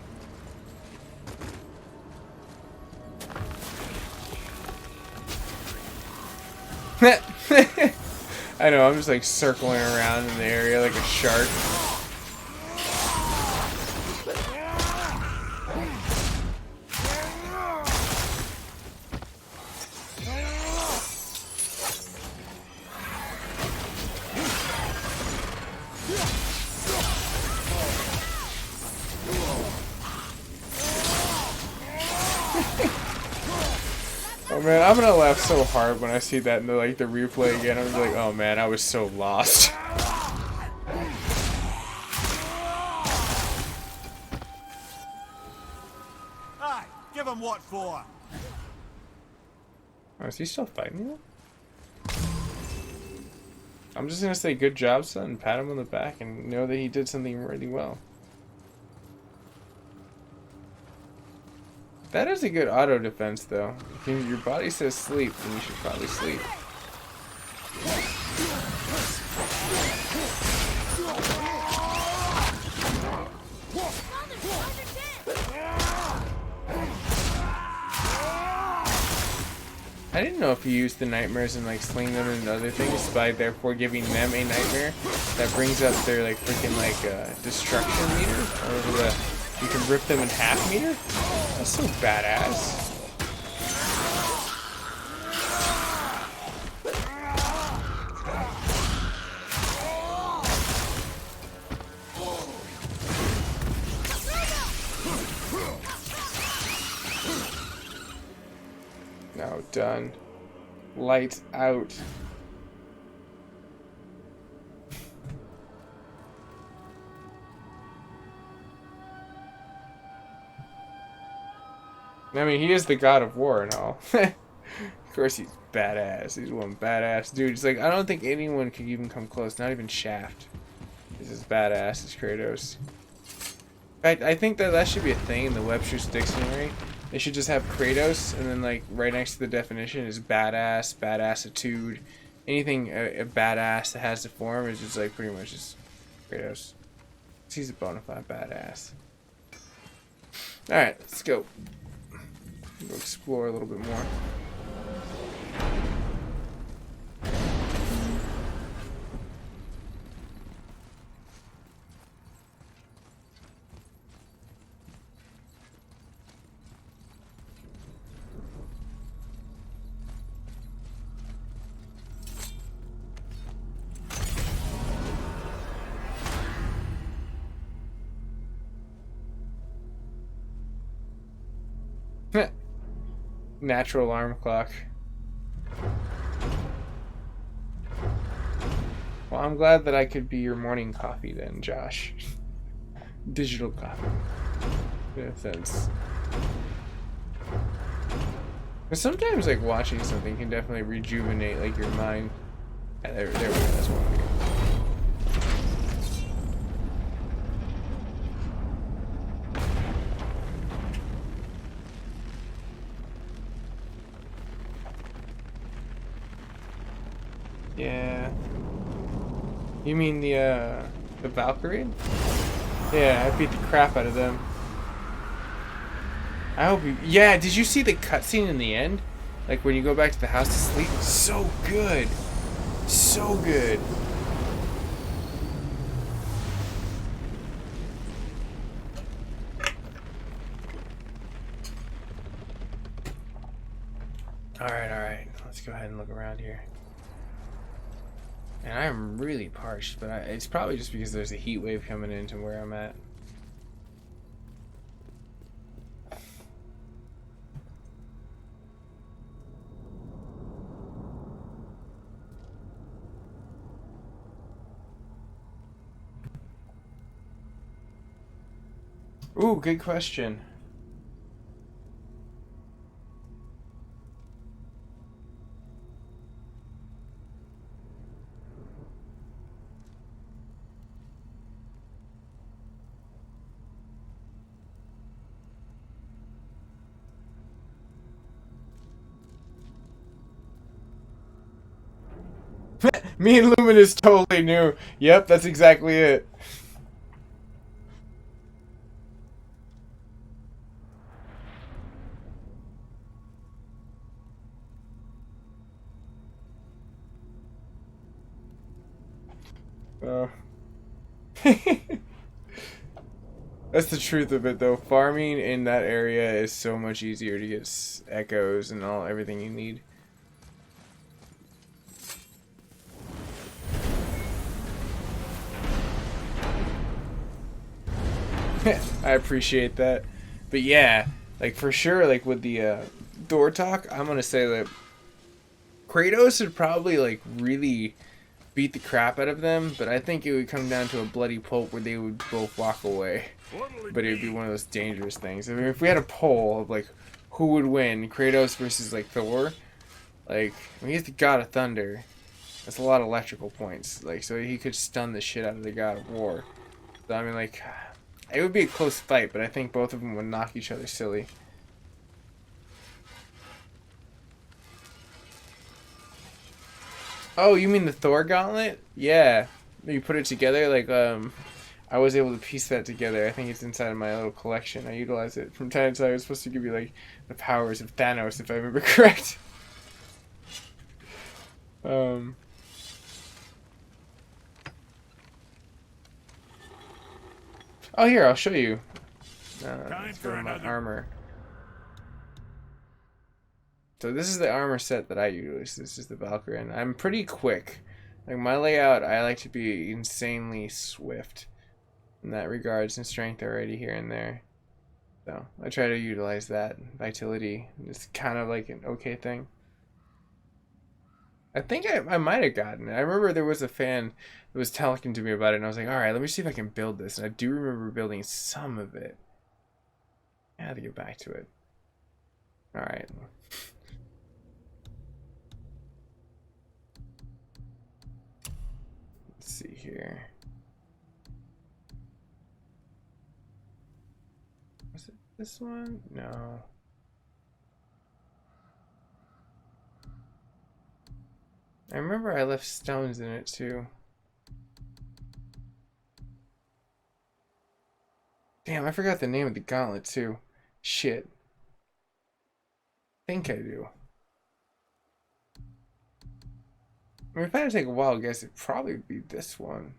I know, I'm just like circling around in the area like a shark. Oh man, I'm gonna laugh so hard when I see that in the, like, the replay again. I'm like, oh man, I was so lost. Aye, give them what for. Oh, is he still fighting you? I'm just gonna say good job, son, and pat him on the back and know that he did something really well. That is a good auto defense, though. If your body says sleep, then you should probably sleep. I didn't know if you use the nightmares and like sling them into other things by therefore giving them a nightmare that brings up their like freaking like destruction meter, or the you can rip them in half meter. That's so badass. Now done. Lights out. I mean, he is the god of war and all. Of course he's badass. He's one badass dude. It's like, I don't think anyone could even come close. Not even Shaft. He's as badass as Kratos. I think that should be a thing in the Webster's Dictionary. They should just have Kratos, and then like right next to the definition is badass, badassitude. Anything a badass that has the form is just like pretty much just Kratos. He's a bona fide badass. Alright, let's go. Go explore a little bit more. Natural alarm clock. Well, I'm glad that I could be your morning coffee then, Josh. Digital coffee. In a sense. But sometimes, like, watching something can definitely rejuvenate, like, your mind. Yeah, there we go, that's one. Yeah. You mean the Valkyrie? Yeah, I beat the crap out of them. I hope you... Yeah, did you see the cutscene in the end? Like when you go back to the house to sleep? So good. So good. Alright. Let's go ahead and look around here. And I'm really parched, but it's probably just because there's a heat wave coming into where I'm at. Ooh, good question. Me and Luminous totally knew. Yep, that's exactly it. That's the truth of it, though. Farming in that area is so much easier to get echoes and everything you need. I appreciate that. But yeah, like for sure, like with the door talk, I'm gonna say that Kratos would probably like really beat the crap out of them, but I think it would come down to a bloody pulp where they would both walk away. But it would be one of those dangerous things. I mean, if we had a poll of like who would win, Kratos versus like Thor. Like, I mean, he's the god of thunder. That's a lot of electrical points. Like, so he could stun the shit out of the god of war. So I mean, like, it would be a close fight, but I think both of them would knock each other silly. Oh, you mean the Thor gauntlet? Yeah. You put it together, like, I was able to piece that together. I think it's inside of my little collection. I utilize it from time to time. It's supposed to give you, like, the powers of Thanos, if I remember correct. Oh, here, I'll show you. Let's go to my armor. So this is the armor set that I use. This is the Valkyrie, and I'm pretty quick. Like, my layout, I like to be insanely swift in that regards, and strength already here and there. So I try to utilize that. Vitality is kind of like an okay thing. I think I might have gotten it. I remember there was a fan that was talking to me about it, and I was like, alright, let me see if I can build this. And I do remember building some of it. I have to get back to it. Alright. Let's see here. Was it this one? No. I remember I left stones in it too. Damn, I forgot the name of the gauntlet too. Shit. I think I do. I mean, if I had to take a wild guess, it'd probably be this one.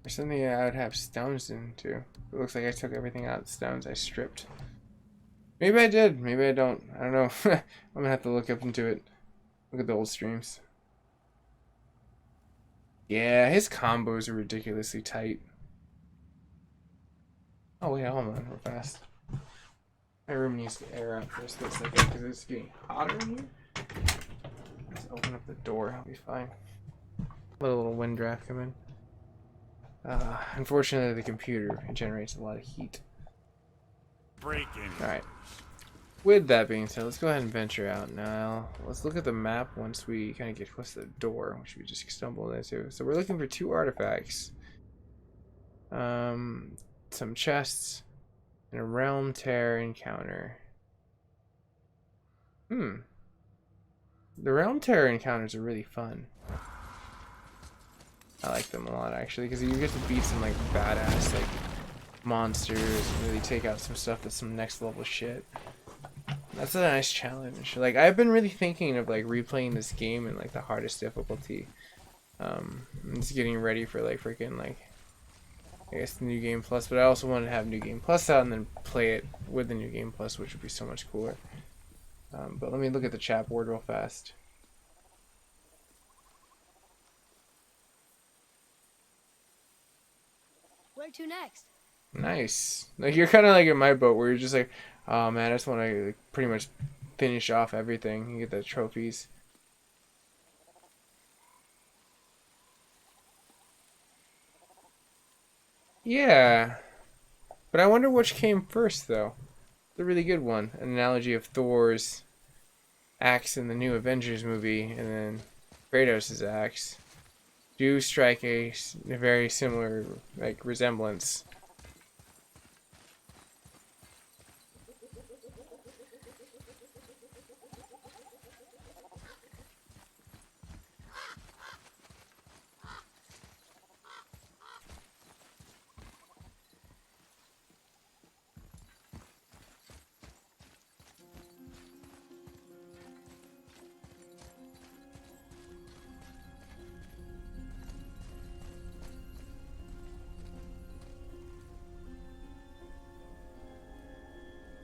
Or something I would have stones in too. It looks like I took everything out. Stones I stripped. Maybe I did. Maybe I don't. I don't know. I'm gonna have to look up into it. Look at the old streams. Yeah, his combos are ridiculously tight. Oh wait, hold on real fast. My room needs to air out for a split second because it's getting hotter in here. Let's open up the door. I'll be fine. Let a little wind draft come in. Unfortunately, the computer generates a lot of heat. Breaking. Alright. With that being said, let's go ahead and venture out now. Let's look at the map once we kind of get close to the door, which we just stumbled into. So we're looking for 2 artifacts. Some chests, and a realm tear encounter. The realm tear encounters are really fun. I like them a lot actually, because you get to beat some like badass like monsters and really take out some stuff that's some next level shit. That's a nice challenge. Like, I've been really thinking of like replaying this game in like the hardest difficulty. I'm just getting ready for like freaking like I guess the New Game Plus, but I also want to have New Game Plus out and then play it with the New Game Plus, which would be so much cooler. But let me look at the chat board real fast. Where to next? Nice. Like, you're kind of like in my boat where you're just like, oh man, I just want to like, pretty much finish off everything and get the trophies. Yeah. But I wonder which came first, though. It's a really good one. An analogy of Thor's axe in the new Avengers movie, and then Kratos' axe do strike a very similar like resemblance.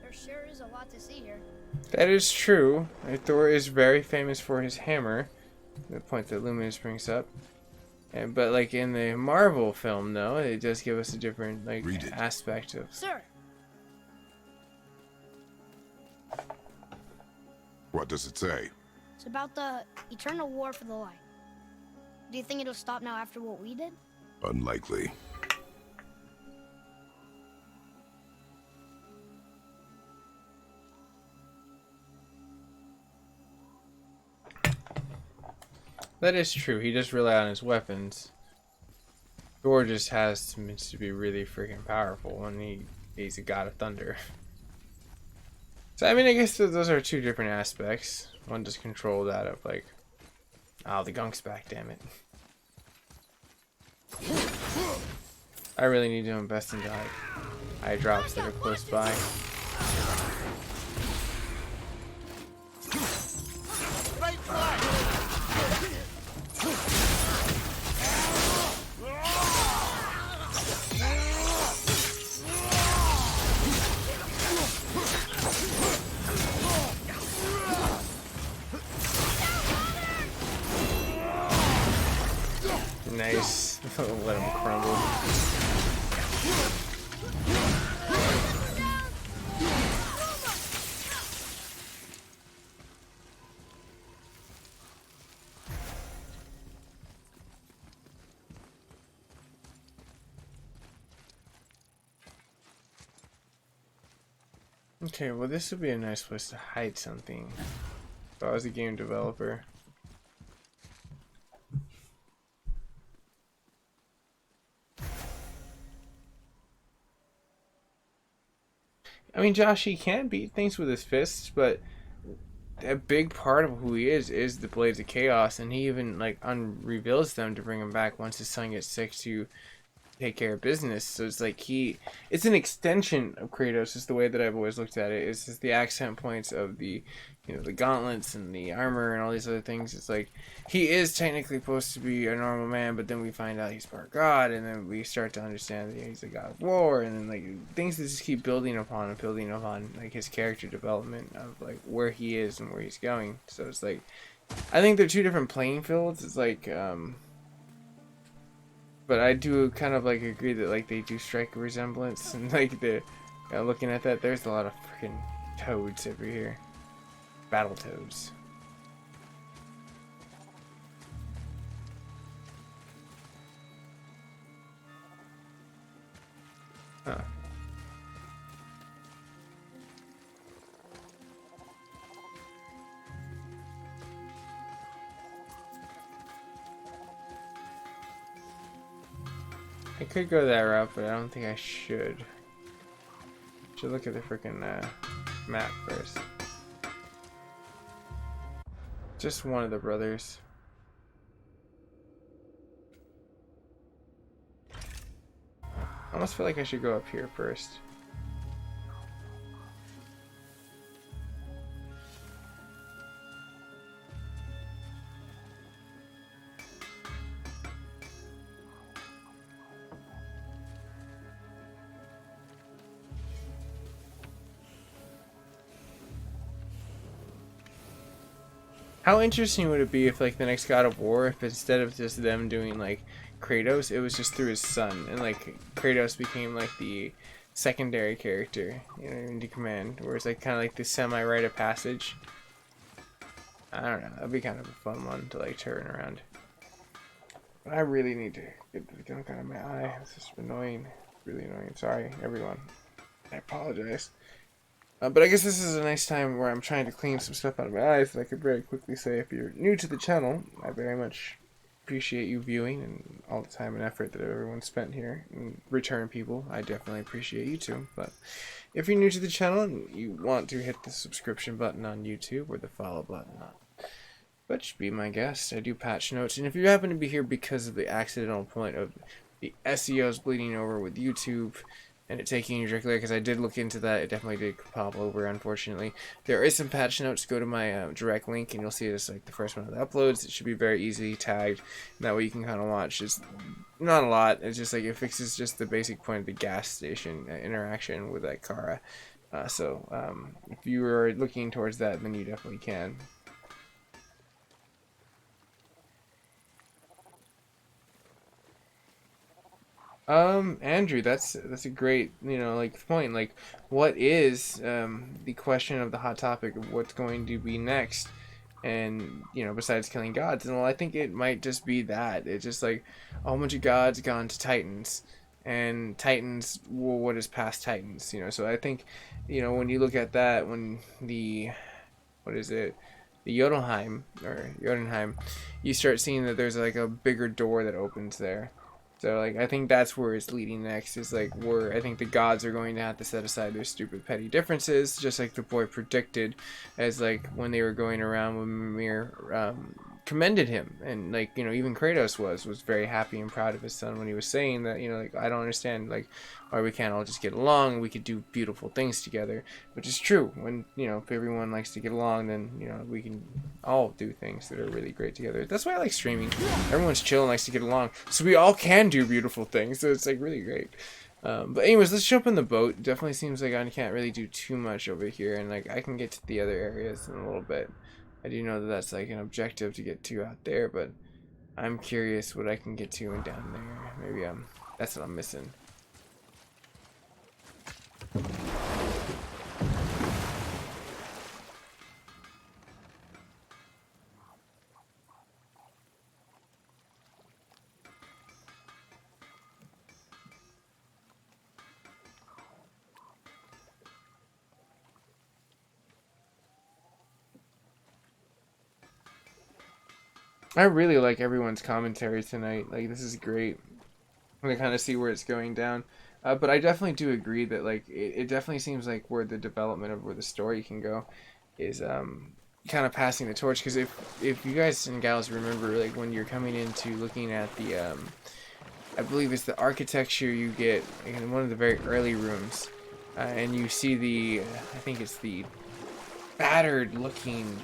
There sure is a lot to see here. That is true. Thor is very famous for his hammer. The point that Luminous brings up. But like in the Marvel film, though, it does give us a different like aspect of. Sir! What does it say? It's about the eternal war for the light. Do you think it'll stop now after what we did? Unlikely. That is true. He does rely on his weapons. Thor just has to be really freaking powerful, and he's a god of thunder. So I mean, I guess those are two different aspects. One just controlled out of like, oh, the gunk's back, damn it. I really need to invest into like eye drops that are close by. Right flag! Nice. Let him crumble. Okay, well this would be a nice place to hide something if I was a game developer. I mean, Josh, he can beat things with his fists, but a big part of who he is the Blades of Chaos, and he even like reveals them to bring him back once his son gets sick to take care of business. So it's like it's an extension of Kratos. Is the way that I've always looked at it. It's just the accent points of the, the gauntlets and the armor and all these other things. It's like he is technically supposed to be a normal man, but then we find out he's part god, and then we start to understand that he's a god of war, and then like things that just keep building upon like his character development of like where he is and where he's going. So it's like I think they're two different playing fields. It's like but I do kind of like agree that like they do strike a resemblance, and like the looking at that, there's a lot of freaking toads over here, battle toads. Huh. I could go that route, but I don't think I should. Should look at the freaking map first. Just one of the brothers. I almost feel like I should go up here first. How interesting would it be if like the next God of War, if instead of just them doing like Kratos, it was just through his son, and like Kratos became like the secondary character, into command, where it's like kind of like the semi-rite of passage. I don't know, that'd be kind of a fun one to like turn around. But I really need to get the gunk out of my eye. It's just annoying, really annoying. Sorry, everyone. I apologize. But I guess this is a nice time where I'm trying to clean some stuff out of my eyes. So I could very quickly say, if you're new to the channel, I very much appreciate you viewing and all the time and effort that everyone spent here. And return people, I definitely appreciate you too. But if you're new to the channel and you want to hit the subscription button on YouTube or the follow button on Twitch, be my guest. I do patch notes, and if you happen to be here because of the accidental point of the SEOs bleeding over with YouTube and it taking you directly, because I did look into that, it definitely did pop over, unfortunately. There is some patch notes. Go to my direct link and you'll see it's like the first one that uploads. It should be very easily tagged, and that way you can kind of watch. It's not a lot, it's just like it fixes just the basic point of the gas station interaction with that Kara. So if you are looking towards that, then you definitely can. Andrew, that's a great, like point. Like, what is the question of the hot topic of what's going to be next? And besides killing gods, and well, I think it might just be that it's just like a whole bunch of gods gone to Titans, and Titans, well, what is past Titans? So I think, when you look at that, when the, what is it? The Jotunheim you start seeing that there's like a bigger door that opens there. So like I think that's where it's leading next, is like where I think the gods are going to have to set aside their stupid petty differences, just like the boy predicted, as like when they were going around when Mimir commended him, and like, you know, even Kratos was very happy and proud of his son when he was saying that, you know, like, I don't understand like why we can't all just get along, we could do beautiful things together, which is true. When, you know, if everyone likes to get along, then, you know, we can all do things that are really great together. That's why I like streaming. Everyone's chill and likes to get along, so we all can do beautiful things, so it's like really great. But anyways, let's jump in the boat. Definitely seems like I can't really do too much over here, and like I can get to the other areas in a little bit. I do know that that's like an objective to get to out there, but I'm curious what I can get to and down there. Maybe that's what I'm missing. I really like everyone's commentary tonight. Like, this is great. I kind of see where it's going down. But I definitely do agree that like it definitely seems like where the development of where the story can go is kind of passing the torch. Because if you guys and gals remember, like when you're coming into looking at the I believe it's the architecture you get in one of the very early rooms, and you see the, I think it's the battered looking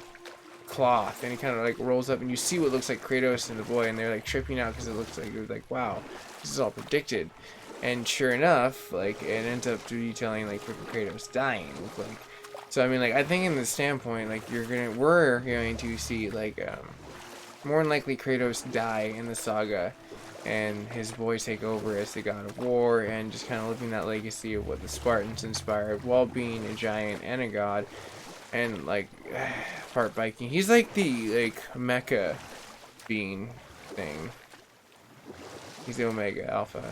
cloth, and it kind of like rolls up and you see what looks like Kratos and the boy, and they're like tripping out because it looks like, it was like, wow, this is all predicted. And sure enough, like it ends up detailing like freaking Kratos dying. Like, so I mean, like I think in the standpoint, like we're going to see like more than likely Kratos die in the saga, and his boys take over as the god of war, and just kind of living that legacy of what the Spartans inspired while being a giant and a god, and like part Viking. He's like the like mecha being thing. He's the Omega Alpha.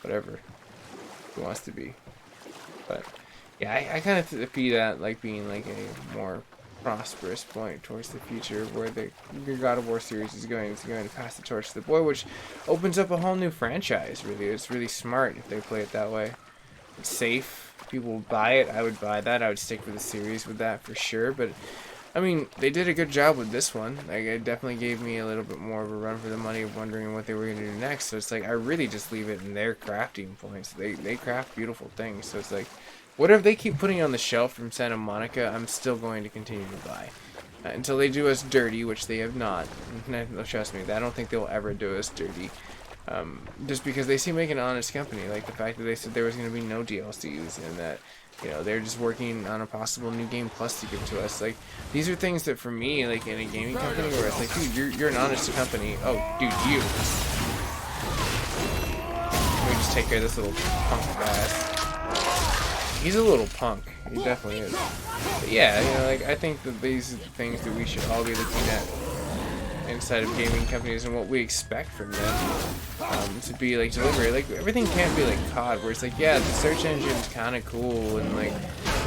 Whatever he wants to be. But yeah, I kind of see that like being like a more prosperous point towards the future, where the God of War series is going. It's going to pass the torch to the boy, which opens up a whole new franchise. Really, it's really smart if they play it that way. It's safe. People will buy it. I would buy that. I would stick with the series with that for sure. But I mean, they did a good job with this one. Like, it definitely gave me a little bit more of a run for the money of wondering what they were going to do next. So it's like, I really just leave it in their crafting points. They craft beautiful things. So it's like, whatever they keep putting on the shelf from Santa Monica, I'm still going to continue to buy. Until they do us dirty, which they have not. Trust me, I don't think they'll ever do us dirty. Just because they seem like an honest company. Like the fact that they said there was going to be no DLCs, and that, you know, they're just working on a possible new game plus to give to us. Like, these are things that for me, like in a gaming company, where it's like, dude, you're an honest company. Oh, dude, you. Let me just take care of this little punk ass. He's a little punk. He definitely is. But yeah, you know, like I think that these are the things that we should all be looking at inside of gaming companies, and what we expect from them to be like delivery. Like, everything can't be like COD, where it's like, yeah, the search engine's kind of cool, and like,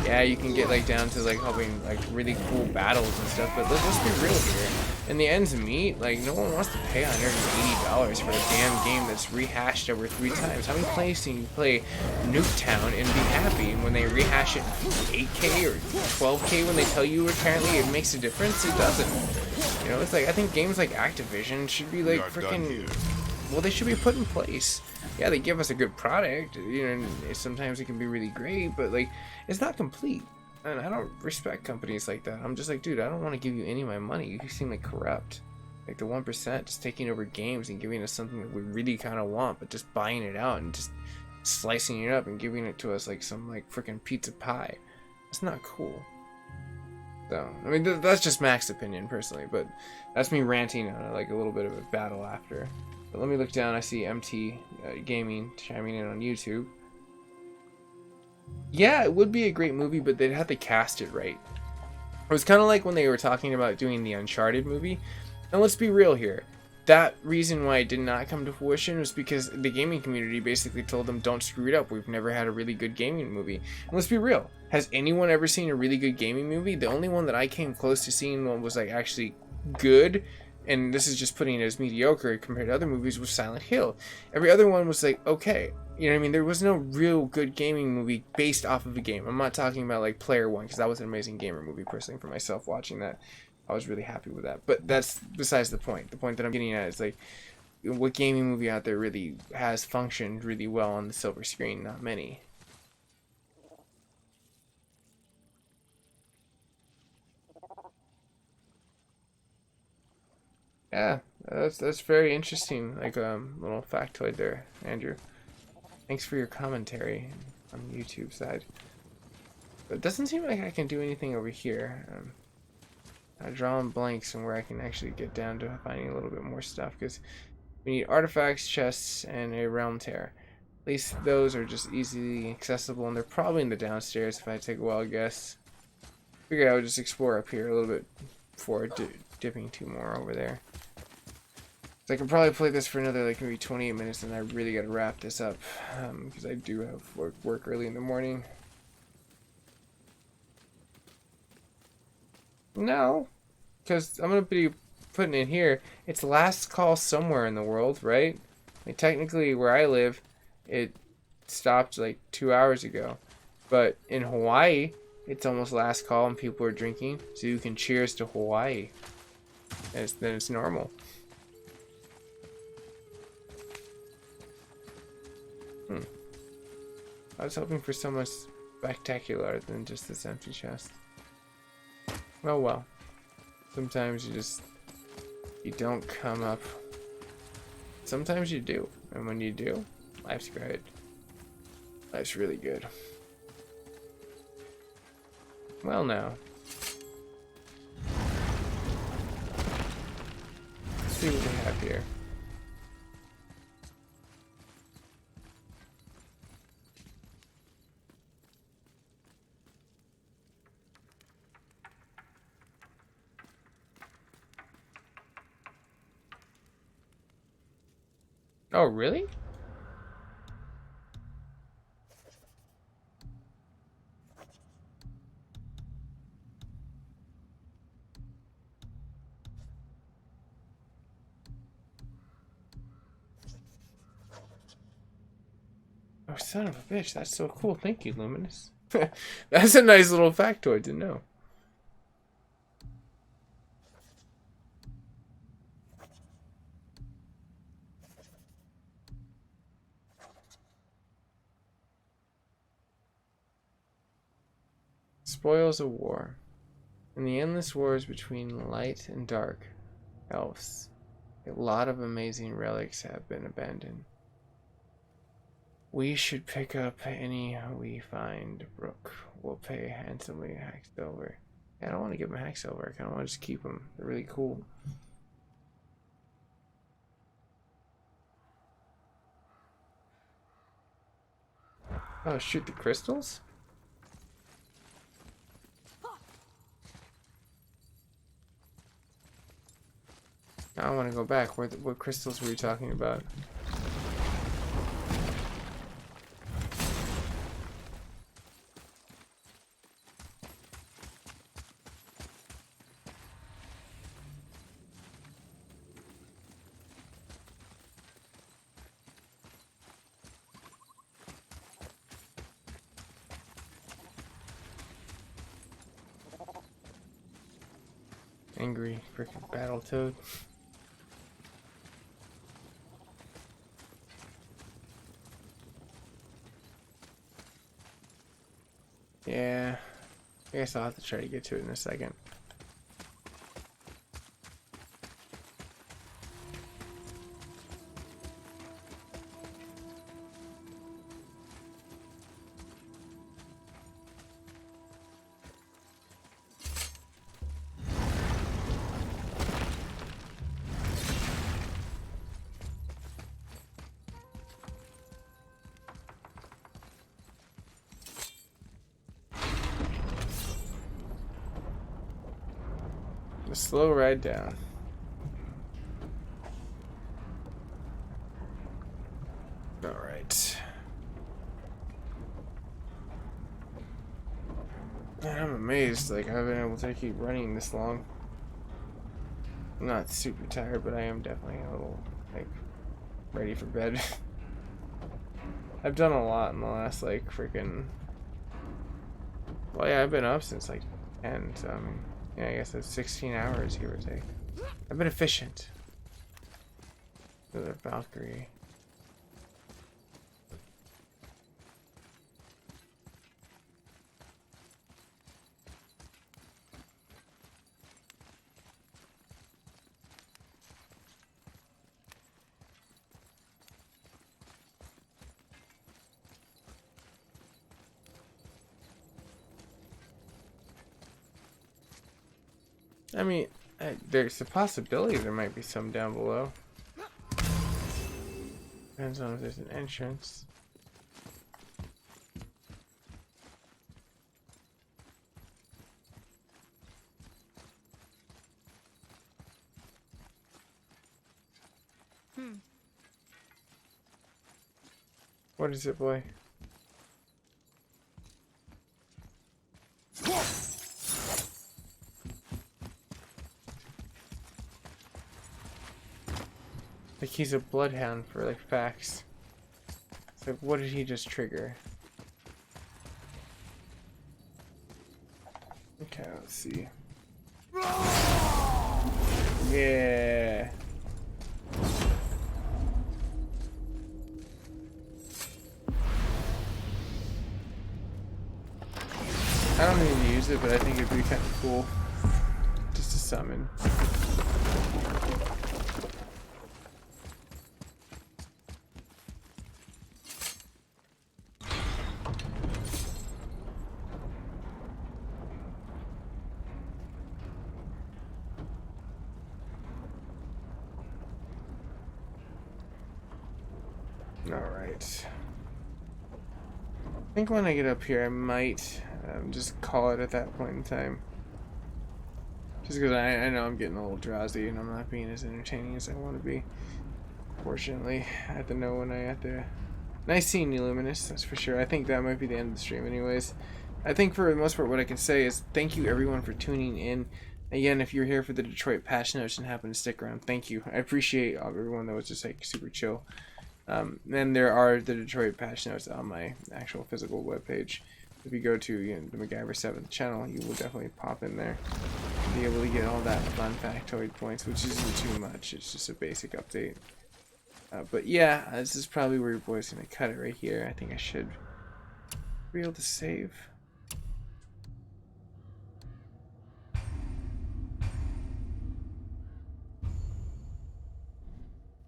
yeah, you can get like down to like having like really cool battles and stuff, but let's be real here. In the ends meet, like, no one wants to pay $180 for a damn game that's rehashed over 3 times. How many plays can you play Nuketown and be happy, and when they rehash it in 8K or 12K when they tell you apparently it makes a difference? It doesn't. You know, it's like, I think games like Activision should be like freaking, well, they should be put in place. Yeah, they give us a good product, you know, and sometimes it can be really great, but like, it's not complete. And I don't respect companies like that. I'm just like, dude, I don't want to give you any of my money. You seem like corrupt. Like the 1% just taking over games and giving us something that we really kind of want, but just buying it out and just slicing it up and giving it to us like some like freaking pizza pie. It's not cool. So, I mean, that's just Mac's opinion personally, but that's me ranting on like a little bit of a battle after. But let me look down. I see MT Gaming chiming in on YouTube. Yeah, it would be a great movie, but they'd have to cast it right. It was kind of like when they were talking about doing the Uncharted movie. And let's be real here. That reason why it did not come to fruition was because the gaming community basically told them, don't screw it up. We've never had a really good gaming movie. And let's be real. Has anyone ever seen a really good gaming movie? The only one that I came close to seeing one was like actually good and this is just putting it as mediocre compared to other movies, was Silent Hill. Every other one was like, okay. You know what I mean? There was no real good gaming movie based off of a game. I'm not talking about like Player One, because that was an amazing gamer movie personally for myself watching that. I was really happy with that. But that's besides the point. The point that I'm getting at is like, what gaming movie out there really has functioned really well on the silver screen? Not many. Yeah, that's very interesting. Like little factoid there, Andrew. Thanks for your commentary on the YouTube side. But it doesn't seem like I can do anything over here. I draw in blanks and where I can actually get down to finding a little bit more stuff, because we need artifacts, chests, and a realm tear. At least those are just easily accessible, and they're probably in the downstairs if I take a wild guess. Figured I would just explore up here a little bit before dipping two more over there. So I can probably play this for another like maybe 28 minutes, and I really got to wrap this up because I do have work early in the morning. No, because I'm going to be putting it here. It's last call somewhere in the world, right? I mean, technically, where I live, it stopped like 2 hours ago. But in Hawaii, it's almost last call and people are drinking. So you can cheers to Hawaii. And then it's normal. I was hoping for so much spectacular than just this empty chest. Well. Sometimes you don't come up. Sometimes you do. And when you do, life's great. Life's really good. Well now. Let's see what we have here. Oh, really? Oh, son of a bitch, that's so cool. Thank you, Luminous. That's a nice little factoid to know. Spoils of war. In the endless wars between light and dark elves, a lot of amazing relics have been abandoned. We should pick up any we find. Brooke will pay handsomely. Hack silver. Yeah, I don't want to give them hack silver. I kind of want to just keep them. They're really cool. Oh, shoot the crystals? Now I want to go back. What crystals were you talking about? Angry freaking Battletoad. Yeah, I guess I'll have to try to get to it in a second. A slow ride down. Alright. I'm amazed, like, I've been able to keep running this long. I'm not super tired, but I am definitely a little, like, ready for bed. I've done a lot in the last, like, freaking... Well, yeah, I've been up since, like, 10, so, I mean, yeah, I guess that's 16 hours, give or take. I've been efficient. Another Valkyrie. I mean, there's a possibility there might be some down below. Depends on if there's an entrance. What is it, boy? Like he's a bloodhound for like facts. It's like, what did he just trigger? Okay, let's see. Yeah. I don't need to use it, but I think it'd be kind of cool just to summon. Alright. I think when I get up here, I might just call it at that point in time. Just because I know I'm getting a little drowsy and I'm not being as entertaining as I want to be. Fortunately, I have to know when I have to... Nice seeing you, Luminous, that's for sure. I think that might be the end of the stream anyways. I think for the most part what I can say is thank you everyone for tuning in. Again, if you're here for the Detroit patch notes and happen to stick around, thank you. I appreciate everyone that was just like super chill. And there are the Detroit patch notes on my actual physical webpage. If you go to the Macgyver7th channel, you will definitely pop in there and be able to get all that fun factoid points, which isn't too much. It's just a basic update. But yeah, this is probably where your boy's going to cut it right here. I think I should be able to save.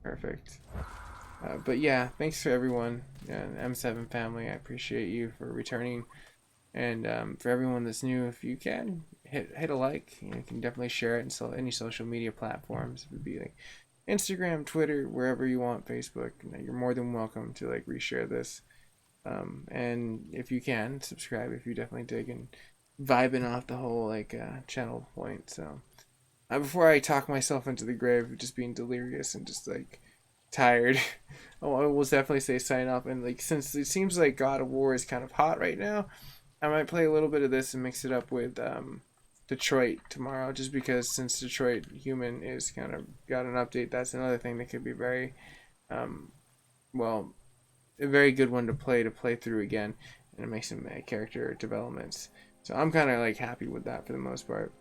Perfect. But yeah, thanks to everyone, M7 family. I appreciate you for returning, and for everyone that's new, if you can hit a like, you can definitely share it in any social media platforms. It would be like Instagram, Twitter, wherever you want, Facebook. You're more than welcome to like reshare this, and if you can subscribe if you definitely dig and vibing off the whole like channel point. So before I talk myself into the grave of just being delirious and just like tired, I will definitely say sign up. And like, since it seems like God of War is kind of hot right now, I might play a little bit of this and mix it up with Detroit tomorrow, just because since Detroit Human is kind of got an update, that's another thing that could be very well, a very good one to play through again and make some character developments. So I'm kind of like happy with that for the most part.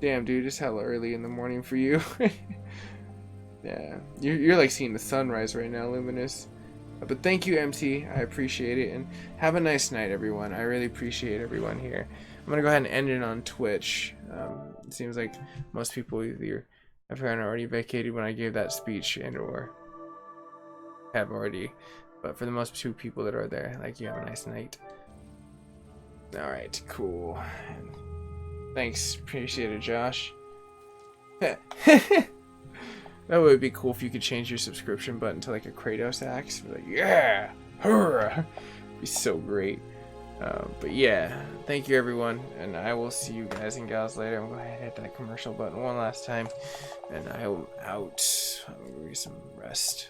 Damn, dude, it's hella early in the morning for you. Yeah, you're like seeing the sunrise right now, Luminous. But thank you, MT. I appreciate it, and have a nice night, everyone. I really appreciate everyone here. I'm gonna go ahead and end it on Twitch. It seems like most people either have already vacated when I gave that speech, and or have already. But for the most two people that are there, like, you have a nice night. All right, cool. Thanks, appreciate it, Josh. That would be cool if you could change your subscription button to like a Kratos axe. Like, yeah, hurrah! Be so great. But yeah, thank you everyone, and I will see you guys and gals later. I'm going to hit that commercial button one last time, and I am out. I'm going to get some rest.